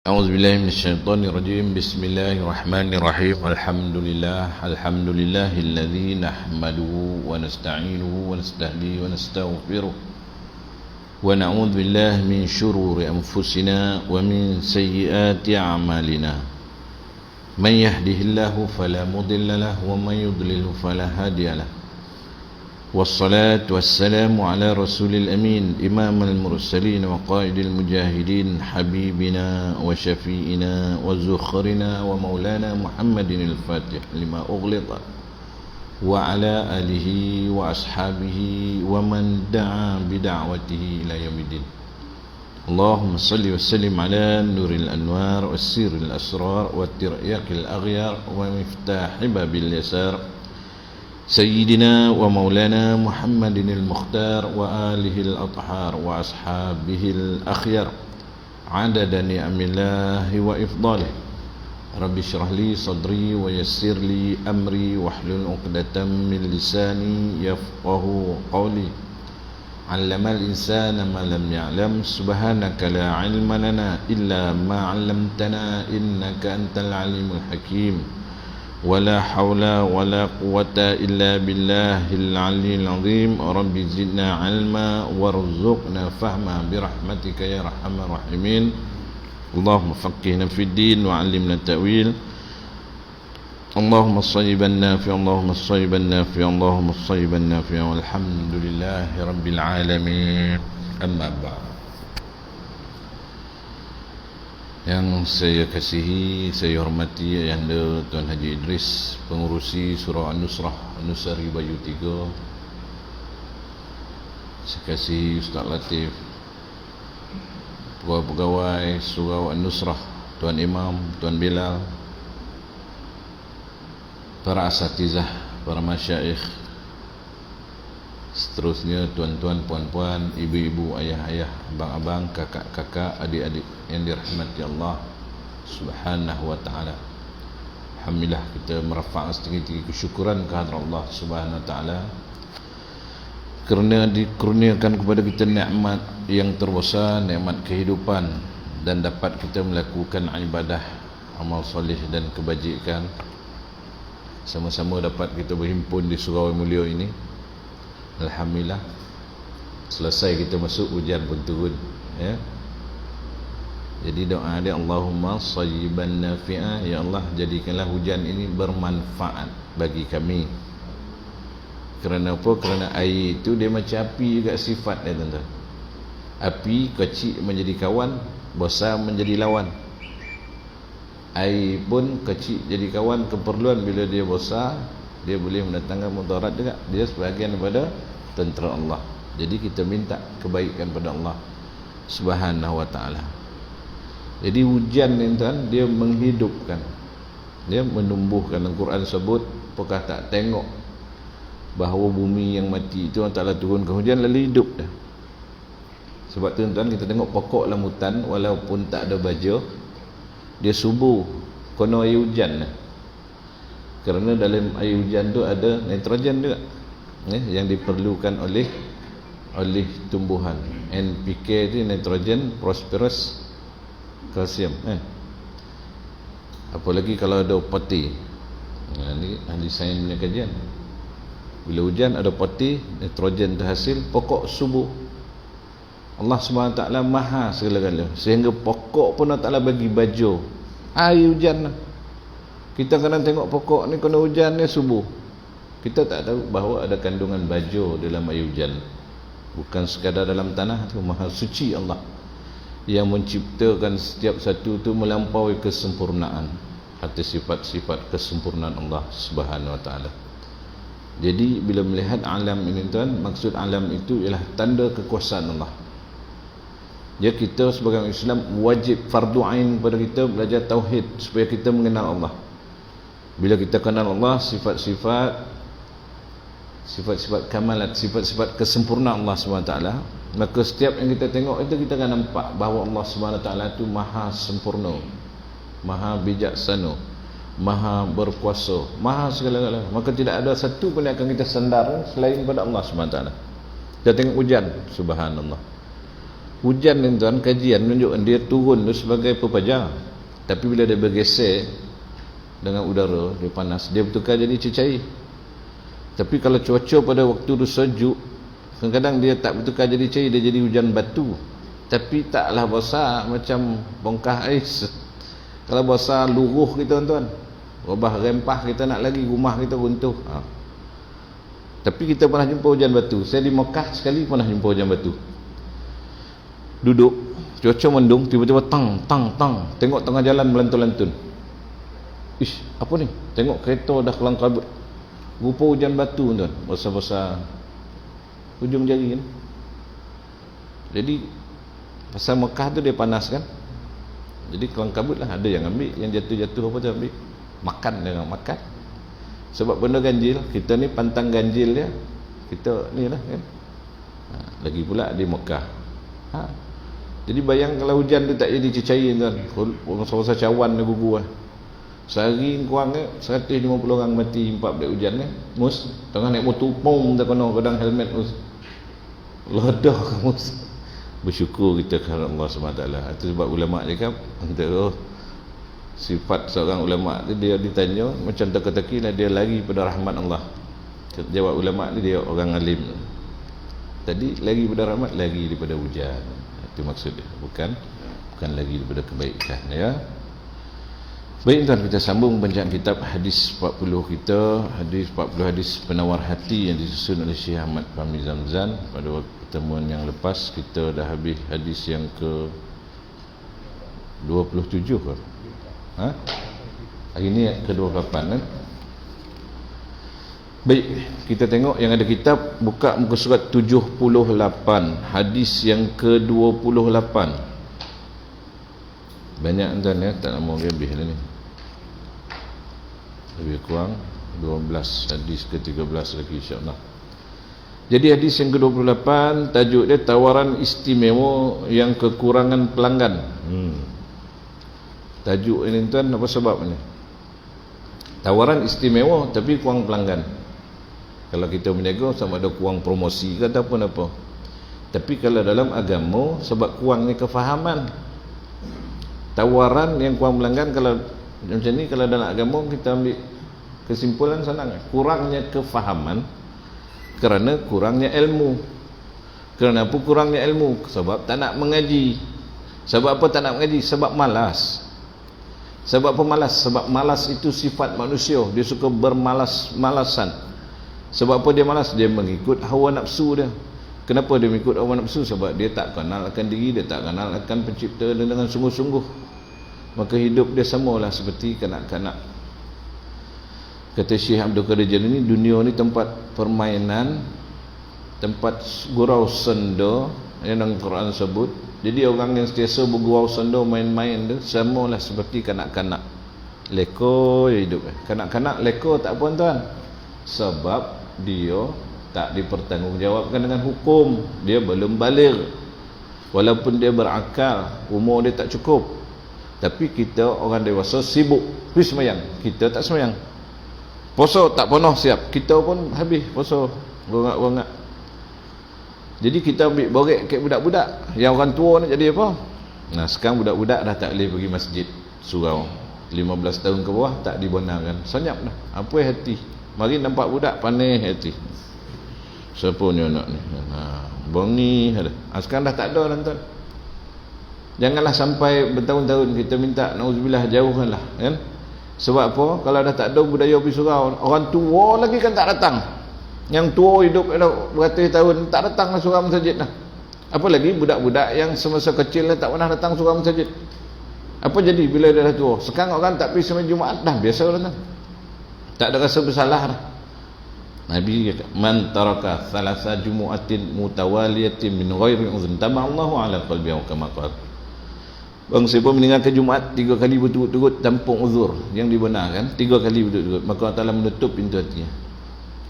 أعوذ بالله من الشيطان الرجيم. بسم الله الرحمن الرحيم. الحمد لله الذي نحمده ونستعينه ونستهديه ونستغفره ونعوذ بالله من شرور أنفسنا ومن سيئات أعمالنا. من يهده الله فلا مضل له ومن يضلل فلا هادي له. والصلاة والسلام على رسول الأمين إمام المرسلين وقائد المجاهدين حبيبنا وشفيئنا وزخرنا ومولانا محمد الفاتح لما أغلق وعلى آله وأصحابه ومن دعا بدعوته إلى يوم الدين. اللهم صل وسلم على نور الأنوار والسير الأسرار والترياق الأغيار ومفتاح باب اليسار سيدنا ومولانا محمد المختار وآله الأطهار وأصحابه الأخيار عدد نعم الله وإفضاله. رب اشرح لي صدري ويسر لي أمري واحلل عقدة من لساني يفقه قولي. علم الإنسان ما لم يعلم. سبحانك لا علم لنا إلا ما علمتنا إنك أنت العليم الحكيم. ولا حول ولا قوة إلا بالله العلي العظيم. رب زدنا علما وارزقنا فهما برحمتك يا أرحم الراحمين. اللهم فقهنا في الدين وعلمنا التأويل. اللهم صيبا نافعا اللهم صيبا نافعا اللهم صيبا نافعا والحمد لله رب العالمين. أما بعد. Yang saya kasihi, saya hormati Ayahanda Tuan Haji Idris, pengurusi Surau An-Nusrah Nusari Bayu 3. Saya kasihi Ustaz Latif, pegawai-pegawai Surau An-Nusrah, Tuan Imam, Tuan Bilal, para asatizah, para masyaikh, seterusnya tuan-tuan, puan-puan, ibu-ibu, ayah-ayah, abang-abang, kakak-kakak, adik-adik yang dirahmati Allah Subhanahu wa ta'ala. Alhamdulillah, kita merafak setinggi-tinggi kesyukuran kehadrat Allah Subhanahu wa ta'ala kerana dikurniakan kepada kita nikmat yang terbesar, nikmat kehidupan, dan dapat kita melakukan ibadah, amal soleh dan kebajikan. Sama-sama dapat kita berhimpun di surau mulia ini. Alhamdulillah, selesai kita masuk, hujan pun turun, ya. Jadi doa dia, Allahumma sayyiban nafi'ah, ya Allah jadikanlah hujan ini bermanfaat bagi kami. Kerana apa? Kerana air itu dia macam api juga sifat dia, tuan-tuan. Api kecil menjadi kawan, besar menjadi lawan. Air pun kecil jadi kawan, keperluan bila dia besar dia boleh mendatangkan mudarat juga. Dia sebahagian daripada tentera Allah. Jadi kita minta kebaikan pada Allah Subhanahu wa ta'ala. Jadi hujan ni tuan, dia menghidupkan, dia menumbuhkan. Al-Quran sebut, apakah tak tengok bahawa bumi yang mati itu Allah Ta'ala turunkan hujan lalu hidup dah. Sebab tu tuan, kita tengok pokok lambutan walaupun tak ada baja, dia subur kerana air hujan lah. Kerana dalam air hujan tu ada nitrogen juga, yang diperlukan oleh tumbuhan. NPK tu nitrogen, phosphorus, kalsium. Apalagi kalau ada poti. Ini ahli sains punya kajian. Bila hujan ada poti, nitrogen terhasil, pokok subur. Allah SWT maha segala-gala, sehingga pokok pun Allah Ta'ala bagi baju air hujan lah. Kita kadang tengok pokok ni kena hujan ni subur, kita tak tahu bahawa ada kandungan baju dalam air hujan. Bukan sekadar dalam tanah tu. Maha suci Allah yang menciptakan setiap satu tu melampaui kesempurnaan atas sifat-sifat kesempurnaan Allah Subhanahu wa ta'ala. Jadi bila melihat alam ini tuan, maksud alam itu ialah tanda kekuasaan Allah. Ya, kita sebagai Islam wajib fardu ain pada kita belajar tauhid supaya kita mengenal Allah. Bila kita kenal Allah, sifat-sifat kamalat, sifat-sifat kesempurnaan Allah SWT, maka setiap yang kita tengok itu kita akan nampak bahawa Allah SWT itu maha sempurna, maha bijaksana, maha berkuasa, maha segala-galanya. Maka tidak ada satu pun yang akan kita sandar selain pada Allah SWT. Kita tengok hujan, subhanallah, Hujan ni tuan, kajian menunjukkan dia turun tu sebagai pepajar. Tapi bila dia bergeser dengan udara, dia panas, dia bertukar jadi cecair. Tapi kalau cuaca pada waktu tu sejuk, kadang-kadang dia tak bertukar jadi cair, dia jadi hujan batu. Tapi taklah besar macam bongkah ais. Kalau besar luruh kita tuan, wabah rempah kita nak lagi, rumah kita runtuh. Tapi kita pernah jumpa hujan batu. Saya di Mekah sekali pernah jumpa hujan batu. Duduk, cuaca mendung, tiba-tiba tang, tang, tang. Tengok tengah jalan melantun-lantun. Ish, apa ni? Tengok kereta dah kelang kabut. Rupa hujan batu tuan, besar-besar hujung jari kan. Jadi pasal Mekah tu dia panas kan. Jadi kelang kabut lah, ada yang ambil, yang jatuh-jatuh apa tu ambil. Makan dengan makan. Sebab benda ganjil, kita ni pantang ganjil dia. Kita ni lah kan. Lagi pula di Mekah. Jadi bayang kalau hujan tu tak jadi cecair tuan. Rasa cawan dia gugur lah. Sehari kurang 150 orang mati impak pada hujan ni. Mus, tengah naik motor pom tak kena kadang helmet mus. Ledah kamu. Bersyukur kita kepada Allah SWT. Itu sebab ulama cakap antara sifat seorang ulama tu, dia ditanya macam teka-teki lah, dia lari pada rahmat Allah. Jawab ulama ni dia orang alim. Tadi lari pada rahmat, lari daripada hujan. Itu maksud dia, bukan lagi daripada kebaikan ya. Baik tuan, kita sambung bacaan kitab hadis 40 kita, hadis 40 hadis penawar hati yang disusun oleh Syekh Ahmad Fahmi Zamzan. Pada waktu pertemuan yang lepas kita dah habis hadis yang ke 27 kan? Hari ni ke 28 kan? Baik, kita tengok yang ada kitab, buka muka surat 78, hadis yang ke 28. Banyak tuan ya, tak nak mau habis lah ni. Lebih kurang 12 hadis ke 13 lagi insya-Allah. Jadi hadis yang ke-28 tajuk dia tawaran istimewa yang kekurangan pelanggan. Tajuk ini tuan apa sebabnya? Tawaran istimewa tapi kurang pelanggan. Kalau kita berniaga sama ada kurang promosi ke ataupun apa. Tapi kalau dalam agama sebab kurangnya kefahaman. Tawaran yang kurang pelanggan, kalau macam ni, kalau dalam agama kita ambil kesimpulan senang, kurangnya kefahaman kerana kurangnya ilmu. Kerana apa kurangnya ilmu? Sebab tak nak mengaji. Sebab apa tak nak mengaji? Sebab malas. Sebab apa malas? Sebab malas itu sifat manusia, dia suka bermalas-malasan. Sebab apa dia malas? Dia mengikut hawa nafsu dia. Kenapa dia mengikut hawa nafsu? Sebab dia tak kenal akan diri, dia tak kenal akan pencipta dia dengan sungguh-sungguh. Maka hidup dia samalah seperti kanak-kanak. Kata Syekh Abdul Qadir Jalani, dunia ni tempat permainan, tempat gurau senda yang dalam Quran sebut. Jadi orang yang sentiasa bergurau senda main-main tu samalah seperti kanak-kanak. Leko hidup. Kanak-kanak leko tak apa tuan. Sebab dia tak dipertanggungjawabkan dengan hukum. Dia belum baligh. Walaupun dia berakal, umur dia tak cukup. Tapi kita orang dewasa sibuk pergi semayang, kita tak semayang. Puasa tak penuh siap, kita pun habis puasa, rongak-rongak. Jadi kita ambil borek kat budak-budak. Yang orang tua ni jadi apa? Nah, sekarang budak-budak dah tak boleh pergi masjid surau. 15 tahun ke bawah tak dibenarkan. Senyap dah. Apa hati? Mari nampak budak panih hati. Siapa ni anak ni? Bongi ada. Sekarang dah tak ada tuan. Janganlah sampai bertahun-tahun kita minta nauzubillah jauhkanlah kan. Sebab apa? Kalau dah tak ada budaya pergi surau, orang tua lagi kan tak datang. Yang tua hidup dah beratus tahun tak datang lah surau masjid dah. Apa lagi budak-budak yang semasa kecil tak pernah datang surau masjid. Apa jadi bila dia dah tua? Sekarang orang tak pergi sembahyang Jumaat dah biasa dah. Tak ada rasa bersalah dah. Nabi kata, man taraka thalatha jumu'atin mutawaliyatin min ghairi uzn taballahu ala qalbihi wa kama qala. Bang siapa meninggalkan Jumaat 3 kali berturut-turut tanpa uzur yang dibenarkan, 3 kali berturut-turut, maka Allah Taala menutup pintu hatinya.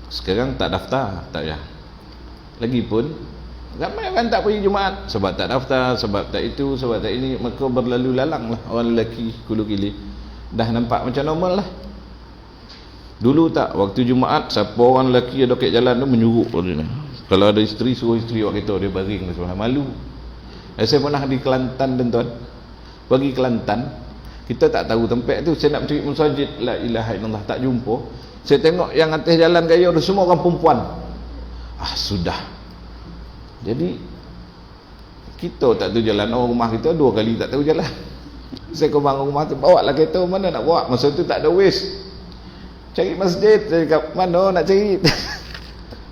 Sekarang tak daftar, tak payah. Lagipun ramai orang tak pergi Jumaat sebab tak daftar, sebab tak itu, sebab tak ini, maka berlalu lalang lah orang lelaki kulu kili. Dah nampak macam normal lah. Dulu tak, waktu Jumaat siapa orang lelaki ada kat jalan tu menyuruh dia. Kalau ada isteri, suruh isteri awak kita, dia baring dia sebelah, malu. Saya pernah di Kelantan tuan, pergi Kelantan, kita tak tahu tempat tu. Saya nak pergi masjid, la ilaha illallah, tak jumpa. Saya tengok yang atas jalan raya ada semua orang perempuan. Sudah. Jadi kita tak tahu jalan, orang rumah kita 2 kali tak tahu jalan. Saya ke bangun rumah tu, bawa lah kereta, mana nak bawa? Masa tu tak ada waste, cari masjid. Saya cakap, mana nak cari?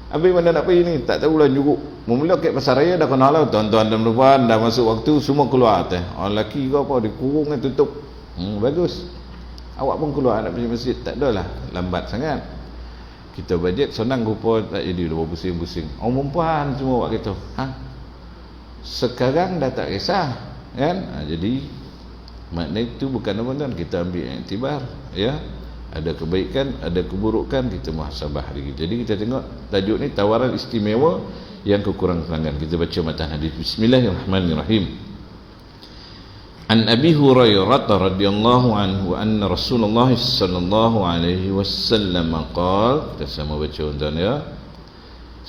Habis mana nak pergi ni? Tak tahulah nyuruk. Mula kat pasar raya dah kenal lah, tuan-tuan dan puan, dah masuk waktu, semua keluar atas. Orang lelaki ke apa, dia kurung kan, tutup. Bagus. Awak pun keluar nak pergi masjid. Tak adalah, lambat sangat. Kita bajet, senang rupa, tak jadi dah pusing-pusing. Orang perempuan semua buat gitu. Sekarang dah tak kisah, kan? Jadi makna itu bukan apa tuan, kita ambil iktibar, ya. Ada kebaikan, ada keburukan, kita muhasabah diri. Jadi kita tengok tajuk ni tawaran istimewa yang kekurang-kurangan. Kita baca matan hadis. Bismillahirrahmanirrahim. An Abi Hurairah radhiyallahu anhu anna Rasulullah sallallahu alaihi wasallam qala. Kita sama baca tuan ya.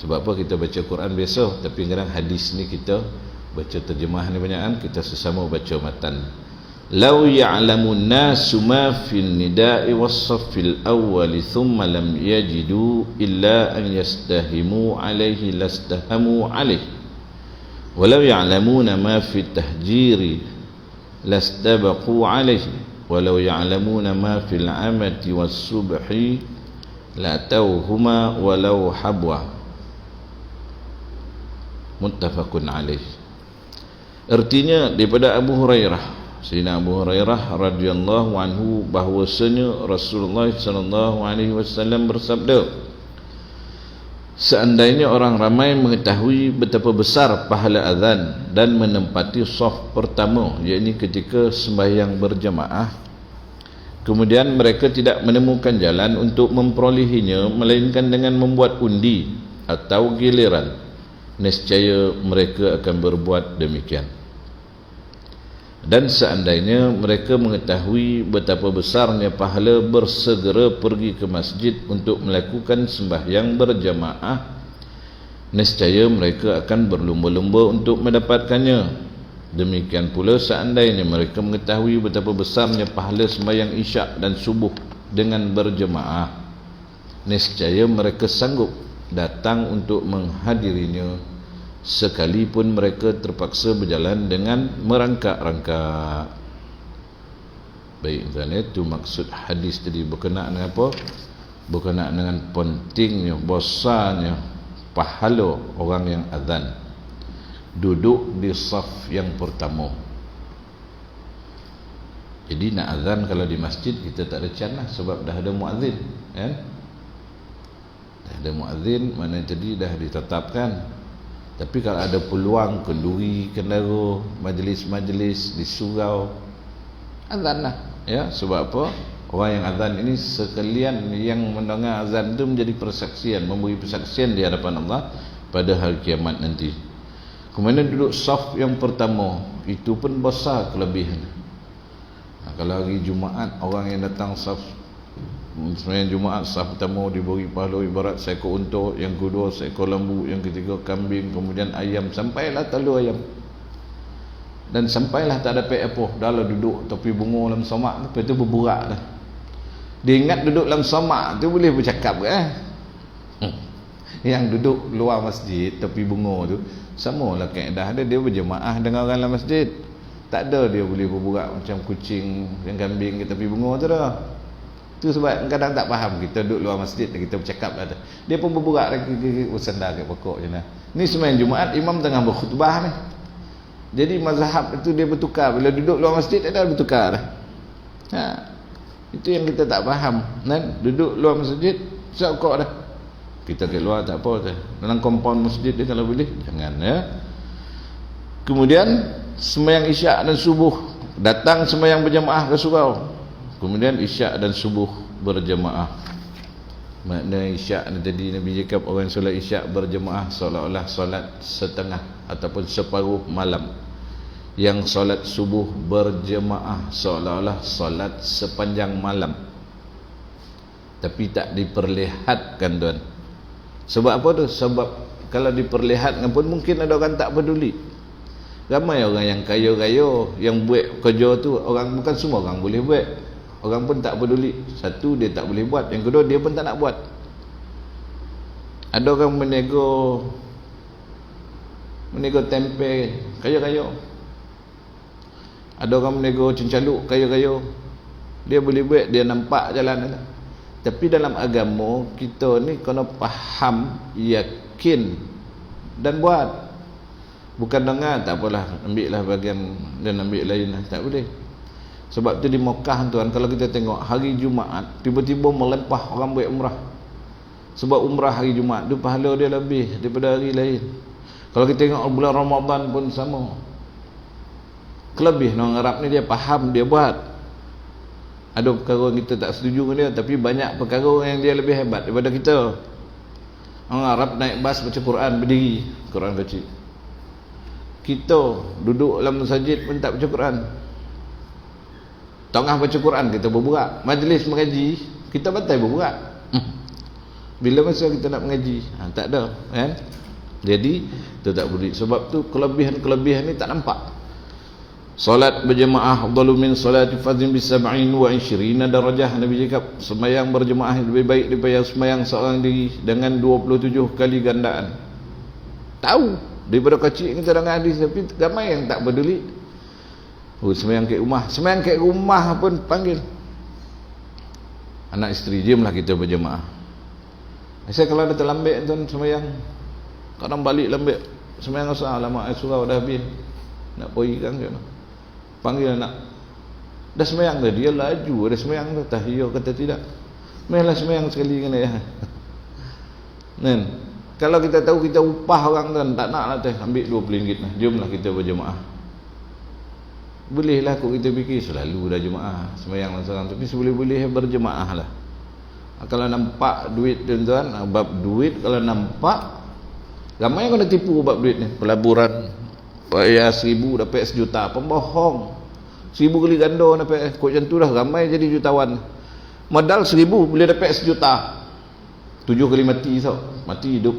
Sebab apa kita baca Quran biasa, tapi sekarang hadis ni kita baca terjemah ni banyakan, kita sesama baca matan. Lau ya'lamu an-nasu ma fil nida'i was-saffil awwal thumma lam yajidu illa an yastahimu alaihi lastahamu alaihi. Walau ya'lamuna ma fi tahjiri lastabaqu alaihi. Walau ya'lamuna ma fil amati was-subhi la tawhuma walau habwa. Muttafaqun alaih. Artinya daripada Abu Hurairah, Sayyidina Abu Hurairah radhiyallahu anhu, bahwasanya Rasulullah sallallahu alaihi wasallam bersabda, seandainya orang ramai mengetahui betapa besar pahala azan dan menempati saf pertama, yakni ketika sembahyang berjamaah, kemudian mereka tidak menemukan jalan untuk memperolehinya melainkan dengan membuat undi atau giliran, nescaya mereka akan berbuat demikian. Dan seandainya mereka mengetahui betapa besarnya pahala bersegera pergi ke masjid untuk melakukan sembahyang berjamaah, nescaya mereka akan berlumba-lumba untuk mendapatkannya. Demikian pula seandainya mereka mengetahui betapa besarnya pahala sembahyang isyak dan subuh dengan berjamaah, nescaya mereka sanggup datang untuk menghadirinya, sekalipun mereka terpaksa berjalan dengan merangkak-rangkak. Baik, itu maksud hadis tadi. Berkenaan dengan apa? Berkenaan dengan pentingnya, besarnya pahala orang yang azan duduk di saf yang pertama. Jadi nak azan kalau di masjid kita tak ada can lah, sebab dah ada muazzin, kan? Dah ada muazzin, mana tadi dah ditetapkan. Tapi kalau ada peluang kenduri, kendara, majlis-majlis di surau, azan lah, ya. Sebab apa? Orang yang azan ini sekalian yang mendengar azan itu menjadi persaksian, memberi persaksian di hadapan Allah pada hari kiamat nanti. Kemudian duduk saf yang pertama, itu pun besar kelebihan. Kalau hari Jumaat orang yang datang saf sembahyang Jumaat, saf pertama diberi pahala ibarat seekor unta, yang kedua seekor lembu, yang ketiga kambing, kemudian ayam, sampailah telur ayam, dan sampailah tak dapat apa, dah lah duduk tepi bunga dalam samak, lepas tu berburak dah. Dia ingat duduk dalam samak tu boleh bercakap ke? Yang duduk luar masjid tepi bunga tu samalah kaedah dia berjemaah dengan orang dalam masjid. Tak ada dia boleh berburak macam kucing dan kambing ke tepi bunga tu dah. Tu sebab kadang tak faham, kita duduk luar masjid kita bercakap dah. Dia pun berburak lagi bersandar kat pokok je nah. Ni sembahyang Jumaat imam tengah berkhutbah ni. Jadi mazhab itu dia bertukar, bila duduk luar masjid dia dah bertukar dah. Itu yang kita tak faham kan? Duduk luar masjid pokok dah. Kita kat luar tak apa dah. Dalam kompon masjid dia kalau boleh jangan, ya. Kemudian sembahyang isyak dan subuh, datang sembahyang berjamaah ke surau. Kemudian isyak dan subuh berjemaah. Makna isyak ni tadi Nabi cakap orang yang solat isyak berjemaah seolah-olah solat setengah ataupun separuh malam. Yang solat subuh berjemaah seolah-olah solat sepanjang malam. Tapi tak diperlihatkan tuan. Sebab apa tu? Sebab kalau diperlihatkan pun mungkin ada orang tak peduli. Ramai orang yang kaya-kaya, yang buat kerja tu, orang bukan semua orang boleh buat. Orang pun tak peduli. Satu, dia tak boleh buat. Yang kedua, dia pun tak nak buat. Ada orang menego tempe, kaya-kaya. Ada orang menego cincaluk, kaya-kaya. Dia boleh buat, dia nampak jalan. Tapi dalam agama, kita ni kena faham, yakin dan buat. Bukan dengar, tak apalah, ambil lah bahagian dan ambil lain lah. Tak boleh. Sebab tu di Mekah tuan, kalau kita tengok hari Jumaat, tiba-tiba melempah orang buat umrah. Sebab umrah hari Jumaat tu pahala dia lebih daripada hari lain. Kalau kita tengok bulan Ramadan pun sama. Kelebihan orang Arab ni dia faham, dia buat. Ada perkara yang kita tak setuju dengan dia, tapi banyak perkara yang dia lebih hebat daripada kita. Orang Arab naik bas baca Quran berdiri, Quran kecil. Kita duduk dalam masjid pun tak baca Quran. Tengah baca Quran kita berburak. Majlis mengaji kita batal berburak. Bila masa kita nak mengaji, tak ada kan? Jadi kita tak boleh. Sebab tu kelebihan ni tak nampak. Solat berjemaah afdalu min salati fardhin bi 27 darajah. Nabi cakap sembahyang berjemaah lebih baik daripada sembahyang seorang diri dengan 27 kali gandaan. Tahu daripada kecil kita dengar hadis, tapi ramai yang tak peduli. Sembahyang kat rumah, sembahyang kat rumah pun panggil anak isteri, jemlah kita berjemaah. Saya kalau ada terlambat tuan sembahyang, kadang balik lambat sembahyang asar, lama surau dah habis nak pergi kan ke, panggil anak, dah sembahyang dah, dia laju ada sembahyang tu, tahiyah kata tidak, mainlah sembahyang sekali kan ya. Nen, kalau kita tahu kita upah orang kan, tak nak lah teh, ambil RM20 lah, jomlah kita berjemaah. Bolehlah kok kita fikir selalu dah jemaah sembahyang seorang, tapi seboleh-boleh berjemaah lah. Kalau nampak duit tuan-tuan, bab duit kalau nampak, ramai yang kena tipu bab duit ni. Pelaburan bayar 1,000 dapat 1 juta, pembohong. 1,000 kali ganda dapat kot macam tu dah, ramai jadi jutawan. Modal 1,000 boleh dapat 1 juta. 7 kali mati tau. Mati hidup.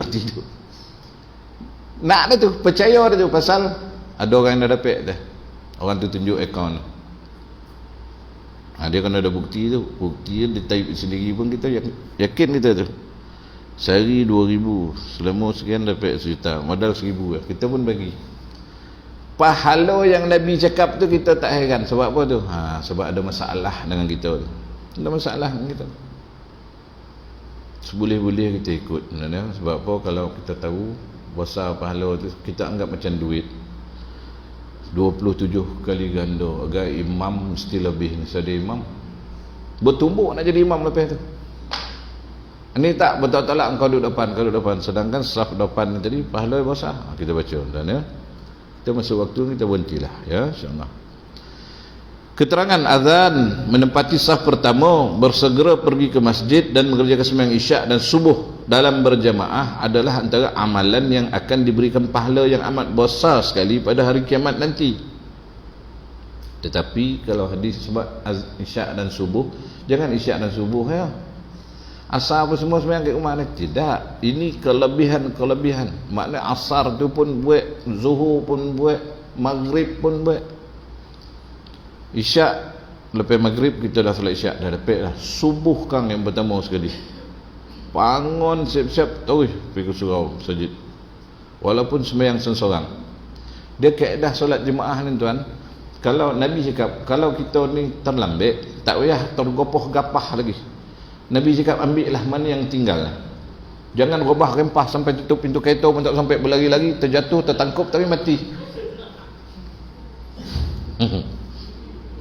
Nak dah tu, percaya dah tu, pasal ada orang yang dah dapat dah. Orang tu tunjuk akaun. Dia kan ada bukti tu. Bukti dia type sendiri pun kita yakin kita tu. Sehari 2,000, selama sekian dapat 1 juta, modal 1,000 lah. Kita pun bagi. Pahala yang Nabi cakap tu kita tak heran. Sebab apa tu? Sebab ada masalah dengan kita tu. Ada masalah dengan kita. Seboleh-boleh kita ikut. Sebab apa? Kalau kita tahu besar pahala tu, kita anggap macam duit. 27 kali ganda. Agar imam mesti lebih ni. Saya imam bertumbuk nak jadi imam lepas tu. Ini tak betul-betul engkau duduk depan. Sedangkan saf depan ni tadi pahala besar. Kita baca dan ya. Kita masuk waktu kita berhentilah ya, insya-Allah. Keterangan azan menempati saf pertama, bersegera pergi ke masjid dan mengerjakan sembahyang isyak dan subuh dalam berjamaah adalah antara amalan yang akan diberikan pahala yang amat besar sekali pada hari kiamat nanti. Tetapi kalau hadis sebab isyak dan subuh, jangan isyak dan subuh ya. Asar apa semua sembahyang kat rumah ni, tidak. Ini kelebihan. Maknanya asar tu pun buat, zuhur pun buat, maghrib pun buat. Isyak lepas maghrib kita dah solat isyak dah dapat dah. Subuh kang yang pertama sekali, bangun siap-siap pergi ke surau masjid, walaupun sembahyang seorang. Dia kaedah solat jemaah ni tuan. Kalau Nabi cakap kalau kita ni terlambat, tak payah tergopoh-gapah lagi. Nabi cakap ambil lah mana yang tinggal. Jangan robah rempah sampai tutup pintu kereta pun tak sampai, berlari-lari terjatuh tertangkup tapi mati.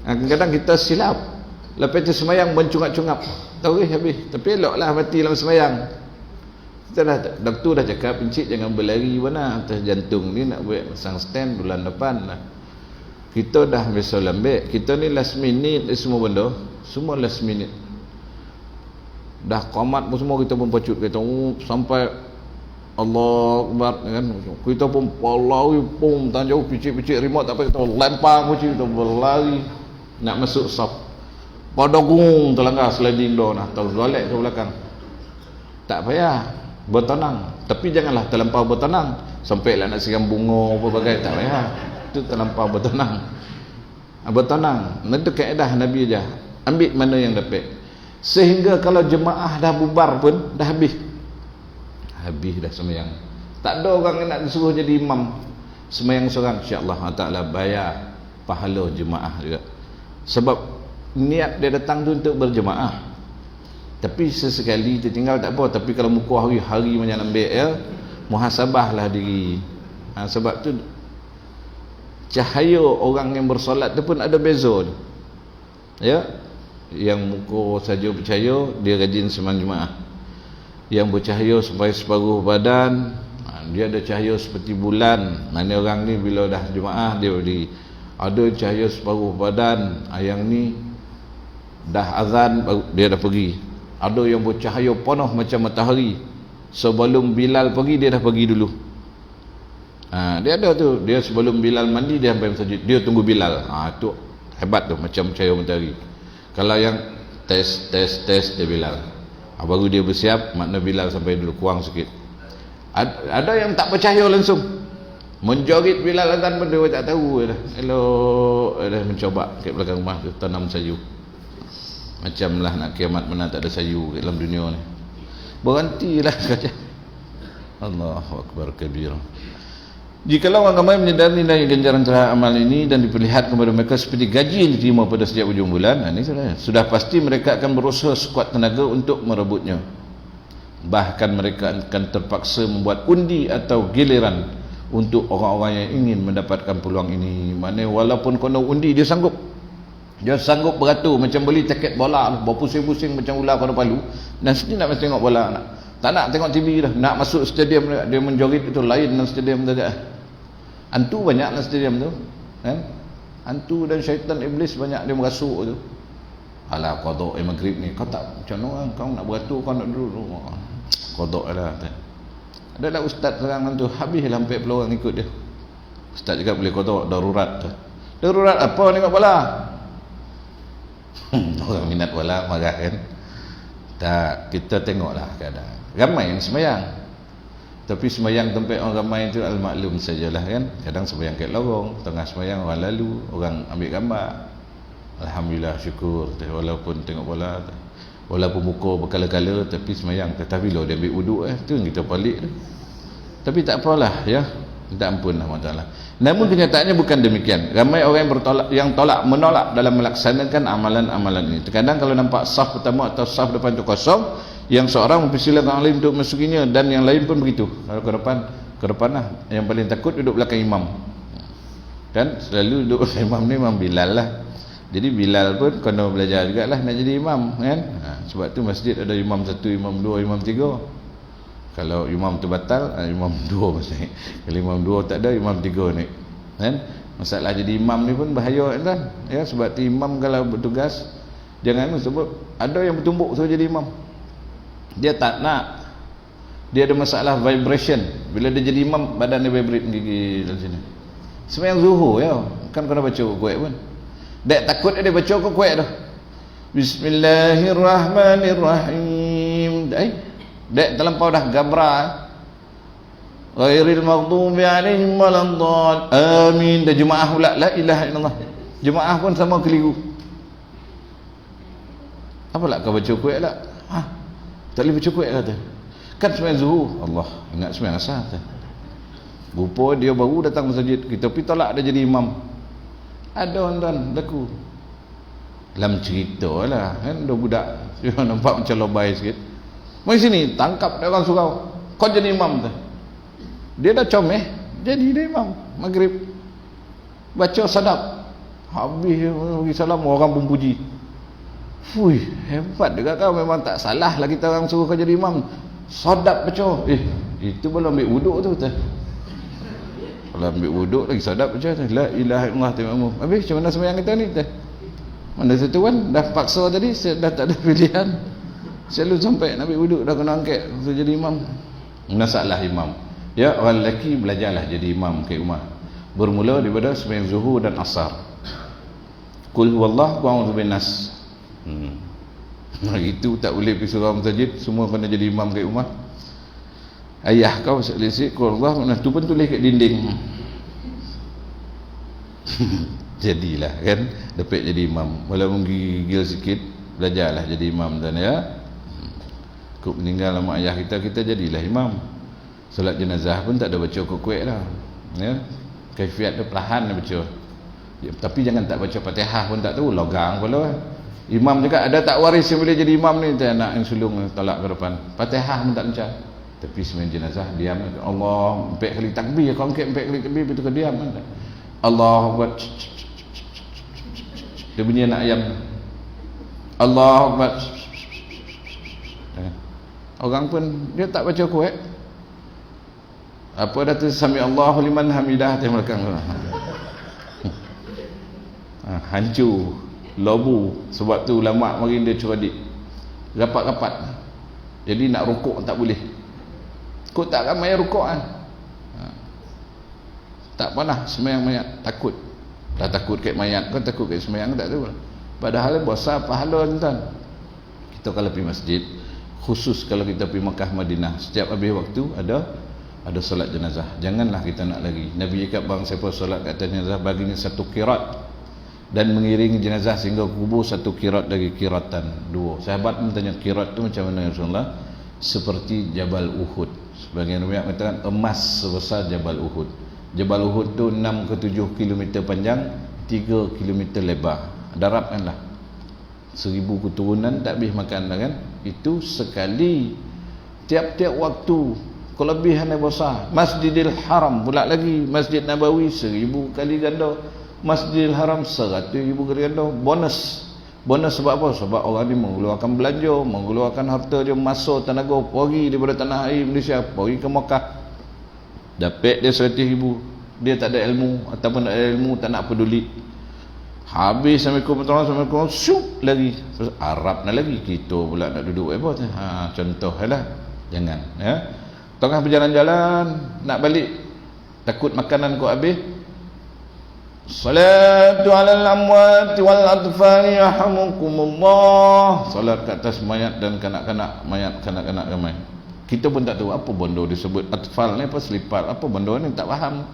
Kadang-kadang kita silap, lepas tu semayang mencungap-cungap, tahu habis, tapi eloklah mati dalam semayang. Kita dah, doktor dah cakap encik jangan berlari mana atas jantung ni, nak buat pasang stand bulan depan lah. Kita dah biasa lambat, kita ni last minute semua benda, semua last minute. Dah qamat pun semua kita pun pacut kita sampai Allah Akbar kan, kita pun berlari pun tak jauh, picit-picit remote tak apa, kita lempar kunci, kita berlari nak masuk saf, pada gung terlanggar sliding door nah, tergolek ke belakang. Tak payah bertenang, tapi janganlah terlampau bertenang sampai lah nak siram bunga apa bagai, tak payah. tu terlampau bertenang. Bertenang. Itu kaedah Nabi aja. Ambil mana yang dapat. Sehingga kalau jemaah dah bubar pun dah habis. Habis dah sembahyang. Tak ada orang yang nak disuruh jadi imam. Sembahyang seorang, insya-Allah Taala bayar pahala jemaah juga. Sebab niat dia datang tu untuk berjemaah. Tapi sesekali tertinggal tak apa. Tapi kalau muka hari-hari macam ambil ya, muhasabahlah diri. Sebab tu cahaya orang yang bersolat tu pun ada beza tu. Ya, yang muka saja bercahaya dia rajin sembahyang jemaah. Yang bercahaya sampai separuh badan, dia ada cahaya seperti bulan. Mana orang ni bila dah jemaah dia berdiri. Ada cahaya separuh badan, yang ni dah azan dia dah pergi. Ada yang bercahaya penuh macam matahari. Sebelum Bilal pergi dia dah pergi dulu. Dia ada tu, dia sebelum Bilal mandi dia sampai masjid, dia tunggu Bilal. Tu hebat tu, macam cahaya matahari. Kalau yang tes dia Bilal, baru dia bersiap, makna Bilal sampai dulu, kurang sikit. Ada yang tak percaya langsung menjoget Bilal azan pun dia tak tahu dah. Elok dah mencoba kat belakang rumah tu tanam sayu. Macamlah nak kiamat mana tak ada sayu kat dalam dunia ni. Berhentilah kata. Allahu akbar kabir. Jikalau orang ramai menyadari nilai ganjaran terhadap amal ini dan diperlihatkan kepada mereka seperti gaji yang diterima pada setiap ujung bulan, ini sudah pasti mereka akan berusaha sekuat tenaga untuk merebutnya. Bahkan mereka akan terpaksa membuat undi atau giliran untuk orang-orang yang ingin mendapatkan peluang ini. Maknanya walaupun kena undi dia sanggup. Dia sanggup beratur macam beli tiket bola, berpusing-pusing macam ular pada palu, dan sini nak tengok bola nak. Tak nak tengok TV dah, nak masuk stadium dia menjoget itu lain dalam stadium tu dah. Hantu banyak dalam stadium tu, kan? Hantu dan syaitan iblis banyak dia merasuk tu. Alah qada maghrib ni kau tak macam mana kau nak beratur, kau nak duduk qada lah. Adalah ustaz seorang tu habislah sampai puluh orang ikut dia. Ustaz juga boleh qada darurat tu. Darurat apa ni kat bola? Orang minat bola marah kan. Tak, kita tengoklah keadaan. Ramai yang sembahyang, tapi sembahyang tempat orang ramai itu al-maklum sajalah kan. Kadang sembahyang kat lorong, tengah sembahyang orang lalu, orang ambil gambar. Alhamdulillah, syukur. Walaupun tengok bola, walaupun muka berkala-kala, tapi sembahyang. Tetapi bila dia ambil wuduk tu kita balik tu. Tapi tak apalah ya. Minta ampun Allah. Namun kenyataannya bukan demikian. Ramai orang yang menolak dalam melaksanakan amalan-amalan ini. Terkadang kalau nampak saf pertama atau saf depan itu kosong, yang seorang mempersilakan orang lain untuk masukinya, dan yang lain pun begitu. Kalau ke depan lah. Yang paling takut duduk belakang imam. Kan selalu duduk belakang imam ni Imam Bilal lah. Jadi Bilal pun kena belajar jugalah nak jadi imam kan. Sebab tu masjid ada imam 1, imam 2, imam 3. Kalau imam tu batal, imam 2 maksudnya. Kalau imam 2 tak ada, imam 3 ni. Kan? Masalah jadi imam ni pun bahaya kan? Ya, sebab tu imam kalau bertugas jangan sebut ada yang bertumbuk suruh jadi imam. Dia tak nak. Dia ada masalah vibration. Bila dia jadi imam, badan dia vibrate gigi dalam sini. Sembahyang zuhur ya. Kan kena baca kuat pun. Dek takut dia baca kau kuat dah. Bismillahirrahmanirrahim. Dek terlampau dah gabra. Ghairil maghdubi alaihim waladdallin. Amin. Dah jemaah pula la ilaha illallah. Jemaah pun sama keliru. Apalah kau baca kuat lah? Tak boleh baca kuat kata. Kan sembahyang zuhur. Allah, ingat sembahyang asar kata. Rupa dia baru datang masjid, kita pergi tolak dia jadi imam. Ada tuan laku. Dalam cerita lah kan, ada budak dia nampak macam lobai sikit. Mari sini, tangkap dia orang surau. Kau jadi imam tu. Dia dah comel, jadi dia imam maghrib. Baca sadap. Habis bagi salam, orang pun puji. Fui, hebat juga kau, memang tak salah lah kita orang suruh kau jadi imam. Sadap baca. Itu belum ambil wuduk tu tak. Kalau ambil wuduk lagi sadap baca tu. La ilaha illallah taimamu. Habis macam mana sembahyang kita ni tu? Mana satu kan dah paksa tadi, dah tak ada pilihan. Selalu sampai nak ambil wuduk dah kena angkat untuk jadi imam. Masalah imam. Ya, orang lelaki belajarlah jadi imam ke rumah. Bermula daripada sembahyang zuhur dan asar. Qul huwallahu a'udzu binnas. Itu tak boleh pergi surau masjid, semua kena jadi imam kat rumah. Ayah kau selisik qul huwallahu, tu pun tulis kat dinding. Jadilah kan dapat jadi imam, walaupun gigil sikit, belajarlah jadi imam dan ya. Kau meninggal sama ayah kita, kita jadilah imam. Solat jenazah pun tak ada baca kuat dah ya, kaifiat dia perlahan dia baca ya, tapi jangan tak baca Fatihah pun tak tahu, logang pula. Imam juga ada tak waris yang boleh jadi imam ni, tak nak yang sulung tolak ke depan, Fatihah pun tak baca. Tapi sembahyang jenazah diam, Allah 4 kali takbir, kau angkat 4 kali takbir betul ke diam kan. Allah Akbar, dia bunyi anak ayam, Allah Akbar. Orang pun dia tak baca kuat. Apa dah tu sami Allahu liman hamidah di belakang tu. Hancur, lobu. Sebab tu ulama mari dia curadik. Rapat-rapat. Jadi nak rukuk tak boleh. Kau tak ramai rukuk kan? Tak pernah sembahyang mayat, takut. Dah takut kat mayat, kau takut kat sembahyang tak tahu. Padahal besar pahala tuan. Kita kalau pergi masjid, khusus kalau kita pergi Makkah Madinah, setiap habis waktu ada solat jenazah. Janganlah kita nak lagi. Nabi cakap bang siapa solat kat atas jenazah baginya 1 qirat dan mengiringi jenazah sehingga kubur 1 qirat lagi qiratan 2. Sahabat bertanya qirat tu macam mana ya Rasulullah? Seperti Jabal Uhud. Sebagian ulama mengatakan emas sebesar Jabal Uhud. Jabal Uhud tu 6 ke 7 km panjang, 3 km lebar. Darabkanlah 1000 keturunan tak habis makan dah kan. Itu sekali tiap-tiap waktu, kelebihan yang besar. Masjidil Haram pula lagi, Masjid Nabawi 1000 kali ganda, Masjidil Haram 100,000 kali ganda. Bonus sebab apa? Sebab orang ni mengeluarkan belanja, mengeluarkan harta dia, masa, tenaga, pergi daripada tanah air Malaysia, pergi ke Makkah, dapat dia 100,000. Dia tak ada ilmu ataupun ada ilmu tak nak peduli, habis Assalamualaikum syuk lagi Arab nak lagi, kita pula nak duduk apa tu. Contoh lah, jangan ya. Tengah berjalan-jalan nak balik, takut makanan kau habis, salatu alal amwati wal atfali yarhamukumullah, salat kat atas mayat dan kanak-kanak mayat, kanak-kanak ramai. Kita pun tak tahu apa benda disebut atfal ni, apa selipat, apa benda ni tak faham.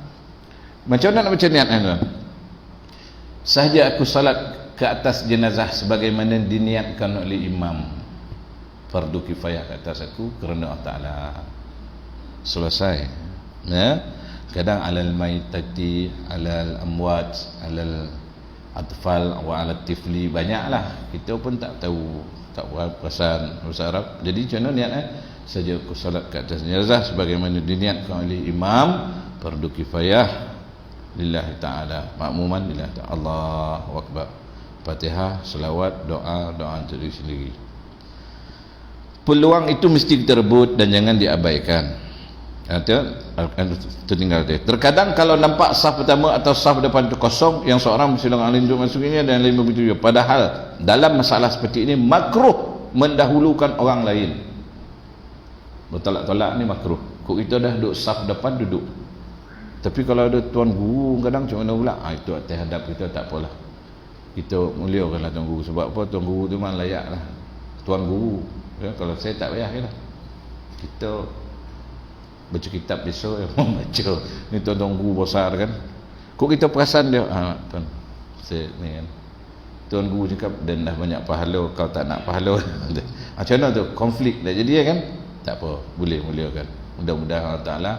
Macam mana nak baca niat ni tuan? Sahaja aku salat ke atas jenazah sebagaimana diniatkan oleh imam, fardu kifayah ke atas aku kerana Allah Ta'ala. Selesai ya. Kadang alal maitati, alal amwat, alal atfal wa alal tifli, banyaklah kita pun tak tahu, tak perasan bahasa Arab. Jadi macam mana niat saja aku salat ke atas jenazah sebagaimana diniatkan oleh imam, fardu kifayah lillahi ta'ala, makmuman lillahi ta'ala. Allahu Akbar, Fatihah, selawat, doa untuk diri sendiri. Peluang itu mesti kita rebut dan jangan diabaikan. Tertinggal dia. Terkadang kalau nampak saf pertama atau saf depan itu kosong, yang seorang bersilang alim untuk masuk ini dan lain begitu. Padahal dalam masalah seperti ini makruh mendahulukan orang lain. Bertolak-tolak ni makruh. Kok kita dah duduk saf depan, duduk. Tapi kalau ada tuan guru kadang macam mana pula? Itu atas hadap kita tak apalah. Kita muliakanlah tuan guru. Sebab apa? Tuan guru tu memang layak lah. Tuan guru. Ya, kalau saya tak payah lah. Kita baca kitab besok ya, baca. Ni tuan guru besar kan. Kok kita perasan dia? Tuan, saya ni kan. Tuan guru cakap dan dah banyak pahala, kau tak nak pahala. Macam mana tu? Konflik dah jadi kan? Tak apa, boleh muliakan. Mudah-mudahan Allah Ta'ala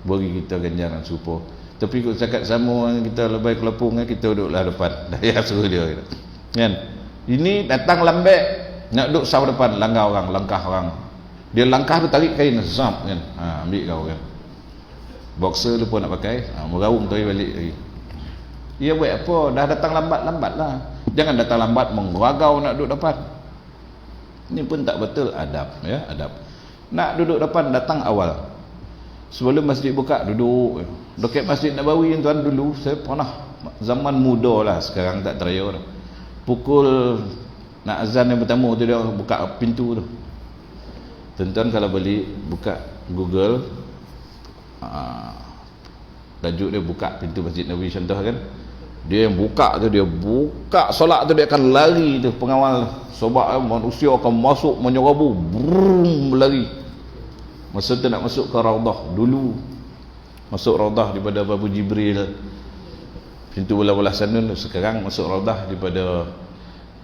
bagi kita ganjaran serupa. Tapi kalau cakap sama kita lebay kelopong, kita duduklah depan. Dah ya suruh dia kan. Ini datang lambat nak duduk sah depan, langgar orang, langkah orang. Dia langkah tu tarik kain zap kan. Ambil kau kan. Boxer lupa nak pakai, meraung tarik balik lagi. Dia buat apa? Dah datang lambat-lambatlah. Jangan datang lambat mengeragau nak duduk depan. Ini pun tak betul adab ya, adab. Nak duduk depan datang awal. Sebelum masjid buka duduk. Dekat Masjid Nabawi tuan, dulu saya pernah zaman muda lah, sekarang tak teraya dah. Pukul nak azan yang pertama tu dia buka pintu tu. Tuan-tuan kalau balik buka Google, tajuk dia buka pintu Masjid Nabawi contoh kan. Dia yang buka tu, dia buka solat tu, dia akan lari tu, pengawal sobat manusia akan masuk menyerabu, brum, berlari. Masa tu nak masuk ke Raudah dulu, masuk Raudah daripada Babu Jibril, pintu belah-belah sana sekarang masuk Raudah daripada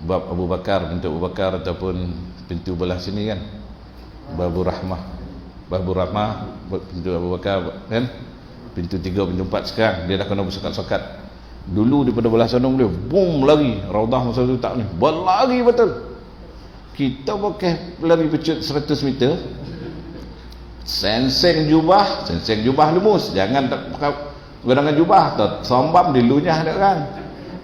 bab Abu Bakar, pintu Abu Bakar, ataupun pintu belah sini kan, Babu Rahmah, pintu Abu Bakar kan, pintu 3, pintu 4. Sekarang dia dah kena bersekat-sekat. Dulu daripada belah sana boleh boom lari. Raudah masa tu tak ni, berlari betul. Kita pakai lari pecut 100 meter, senseng jubah lumus, jangan tak pakai gunakan jubah, sombam dilunyah dia kan,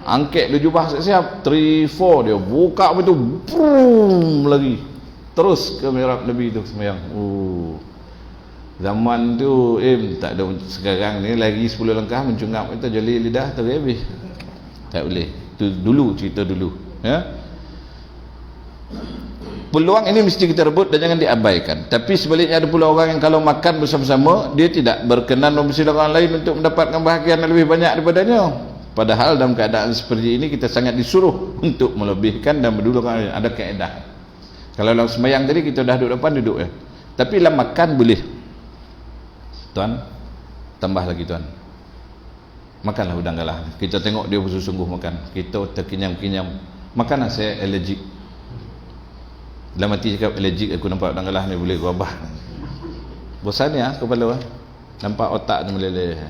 angkat dia jubah siap-siap, 3, 4 dia buka betul, boom lagi terus ke mihrab Nabi tu sembahyang. Zaman tu tak ada. Sekarang ni lagi 10 langkah mencungap kita jeli lidah tu habis. Tak boleh. Tu dulu, cerita dulu ya. Peluang ini mesti kita rebut dan jangan diabaikan. Tapi sebaliknya ada pula orang yang kalau makan bersama-sama dia tidak berkenan membersihkan orang lain untuk mendapatkan bahagian yang lebih banyak daripadanya. Padahal dalam keadaan seperti ini kita sangat disuruh untuk melebihkan dan berdulukan. Ada kaedah. Kalau dalam sembahyang tadi kita dah duduk depan, duduk ya. Tapi dalam makan boleh. Tuan, tambah lagi tuan. Makanlah udang galah. Kita tengok dia bersungguh makan. Kita terkinyam-kinyam. Makanlah, saya allergic. Dalam hati cakap allergic, aku nampak udang galah ni boleh gua abah. Bosan ya kepala. Nampak otak ni meleleh.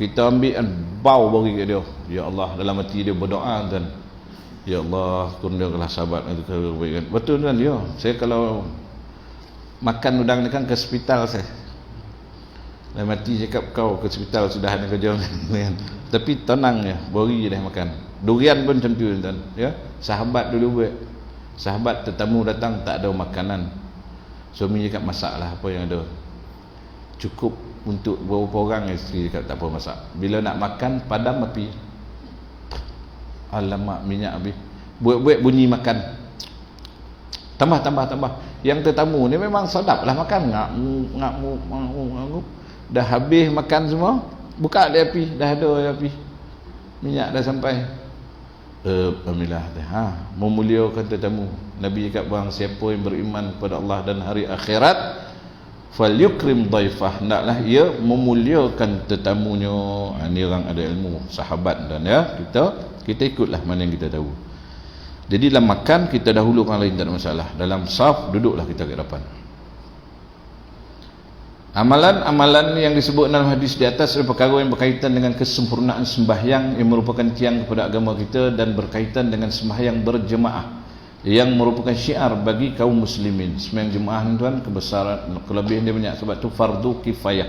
Kita ambil kan bau bagi kat dia. Ya Allah, dalam hati dia berdoa tuan. Ya Allah, kurniakanlah sahabat itu kebaikan. Betul kan dia. Saya kalau makan udang ni kan ke hospital saya. Dalam hati cakap kau ke hospital sudah ada kerja kan. Tapi tenang ya, beri je dah makan. Durian pun macam tu tuan ya. Sahabat dulu buat. Sahabat tetamu datang tak ada makanan. Suami cakap masaklah apa yang ada. Cukup untuk beberapa orang. Isteri cakap tak apa masak. Bila nak makan padam api. Alamak, minyak habis. Buat-buat bunyi makan. Tambah. Yang tetamu ni memang sedap lah makan. Ngak. Dah habis makan semua, buka dia api, dah ada api, minyak dah sampai. Alhamdulillah. Memuliakan tetamu. Nabi cakap bang, siapa yang beriman kepada Allah dan hari akhirat, falyukrim dhaifah, hendaklah ia memuliakan tetamunya. Ini orang ada ilmu, sahabat dan ya, kita ikutlah mana yang kita tahu. Jadi dalam makan kita dahulukan lain, tak ada masalah. Dalam saf duduklah kita ke depan. Amalan-amalan yang disebut dalam hadis di atas adalah perkara yang berkaitan dengan kesempurnaan sembahyang yang merupakan tiang kepada agama kita dan berkaitan dengan sembahyang berjemaah yang merupakan syiar bagi kaum muslimin. Sembahyang jemaah ni tuan, kebesaran kelebihan dia banyak sebab tu fardu kifayah.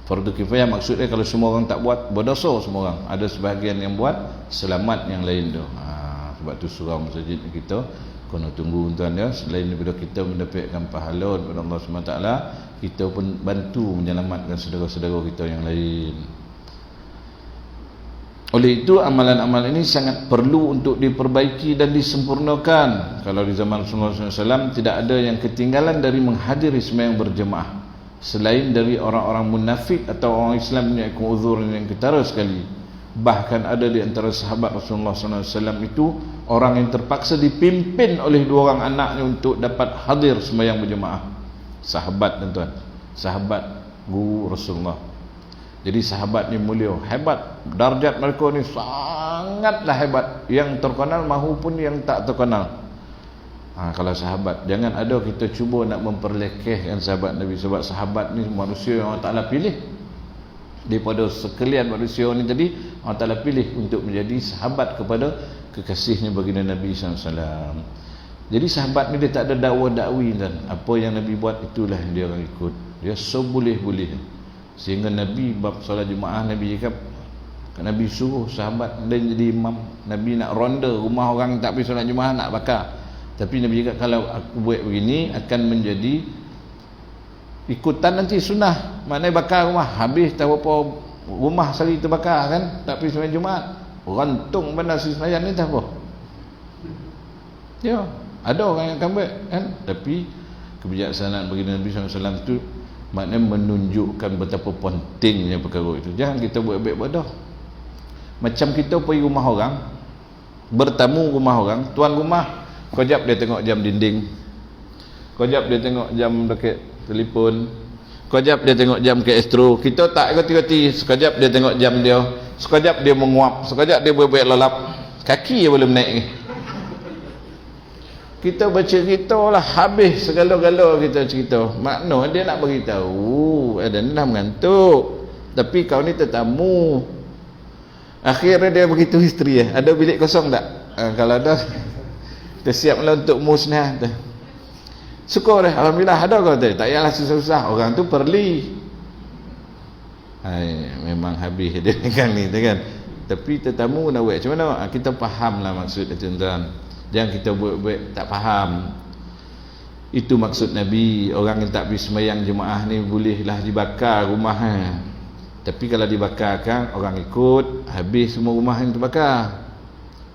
Fardu kifayah maksudnya kalau semua orang tak buat berdosa semua orang. Ada sebahagian yang buat, selamat yang lain tu. Sebab tu surau masjid kita kena tunggu tuan ya. Selain daripada kita mendapatkan pahala daripada Allah SWT, kita pun bantu menyelamatkan saudara-saudara kita yang lain. Oleh itu amalan-amalan ini sangat perlu untuk diperbaiki dan disempurnakan. Kalau di zaman Rasulullah SAW tidak ada yang ketinggalan dari menghadiri sembahyang berjemaah selain dari orang-orang munafik atau orang Islam yang uzur yang ketara sekali. Bahkan ada di antara sahabat Rasulullah SAW itu orang yang terpaksa dipimpin oleh 2 orang anaknya untuk dapat hadir sembahyang berjemaah. Sahabat tuan, sahabat guru Rasulullah. Jadi sahabat ni mulia, hebat. Darjat mereka ni sangatlah hebat. Yang terkenal mahupun yang tak terkenal. Kalau sahabat, jangan ada kita cuba nak memperlekehkan sahabat Nabi. Sebab sahabat ni manusia yang Allah Ta'ala pilih. Daripada sekalian manusia ni tadi, Allah Ta'ala pilih untuk menjadi sahabat kepada kekasihnya baginda Nabi SAW. Jadi sahabat ni dia tak ada dakwa-dakwi kan. Apa yang Nabi buat itulah yang dia akan ikut. Dia seboleh-boleh. Sehingga Nabi bab solat jemaah, Nabi cakap, Nabi suruh sahabat dia jadi imam. Nabi nak ronda rumah orang tak pergi solat jemaah, nak bakar. Tapi Nabi cakap kalau aku buat begini akan menjadi ikutan nanti sunnah. Maknanya bakar rumah, habis tahu apa rumah sekali terbakar kan, tak pergi solat Jumaat, rantung bandar Senayan ni tak apa. Ya, ada orang yang akan buat kan. Tapi kebijaksanaan bagi Nabi SAW itu maknanya menunjukkan betapa pentingnya perkara itu. Jangan kita buat baik bodoh. Macam kita pergi rumah orang, bertamu rumah orang, tuan rumah kejap dia tengok jam dinding, kejap dia tengok jam dekat telefon, sekejap dia tengok jam ke Astro. Kita tak ikut-ikuti, sekejap dia tengok jam dia, sekejap dia menguap, sekejap dia berbaik lelap, kaki dia belum naik ni. Kita bercerita lah, habis segala-gala kita cerita. Makna dia nak beritahu, ada ni dah mengantuk, tapi kau ni tetamu. Akhirnya dia beritahu isteri, ada bilik kosong tak? Kalau ada, kita siap lah untuk musnah. Syukur dah, alhamdulillah ada kau tu. Tak payahlah susah-susah, orang tu perli. Memang habis dia kan ni kan. Tapi tetamu nak buat macam mana? Kita faham lah maksud dia, tuan-tuan. Jangan kita buat tak faham. Itu maksud Nabi. Orang yang tak pergi sembahyang jemaah ni bolehlah dibakar rumah. Tapi kalau dibakarkan, orang ikut, habis semua rumah yang terbakar.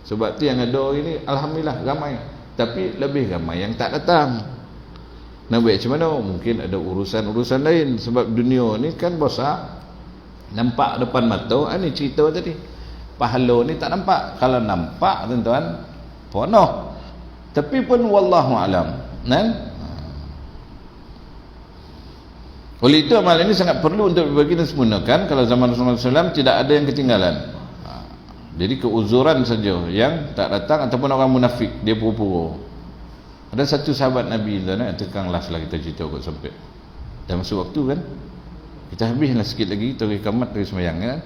Sebab tu yang ada ini alhamdulillah ramai. Tapi lebih ramai yang tak datang. Nak buat macam mana? Mungkin ada urusan-urusan lain. Sebab dunia ni kan besar, nampak depan mata. Ini cerita tadi, pahala ni tak nampak. Kalau nampak, tuan-tuan, penuh. Tapi pun wallahu alam, kan? Oleh itu amal ini sangat perlu untuk dibagi dan sempurnakan. Kalau zaman Rasulullah SAW tidak ada yang ketinggalan. Jadi keuzuran saja yang tak datang, ataupun orang munafik, dia pura-pura. Ada satu sahabat Nabi tu, tukang last lah kita cerita kot sampai dah masuk waktu kan, kita habislah sikit lagi, kita kamat dari semayang kan.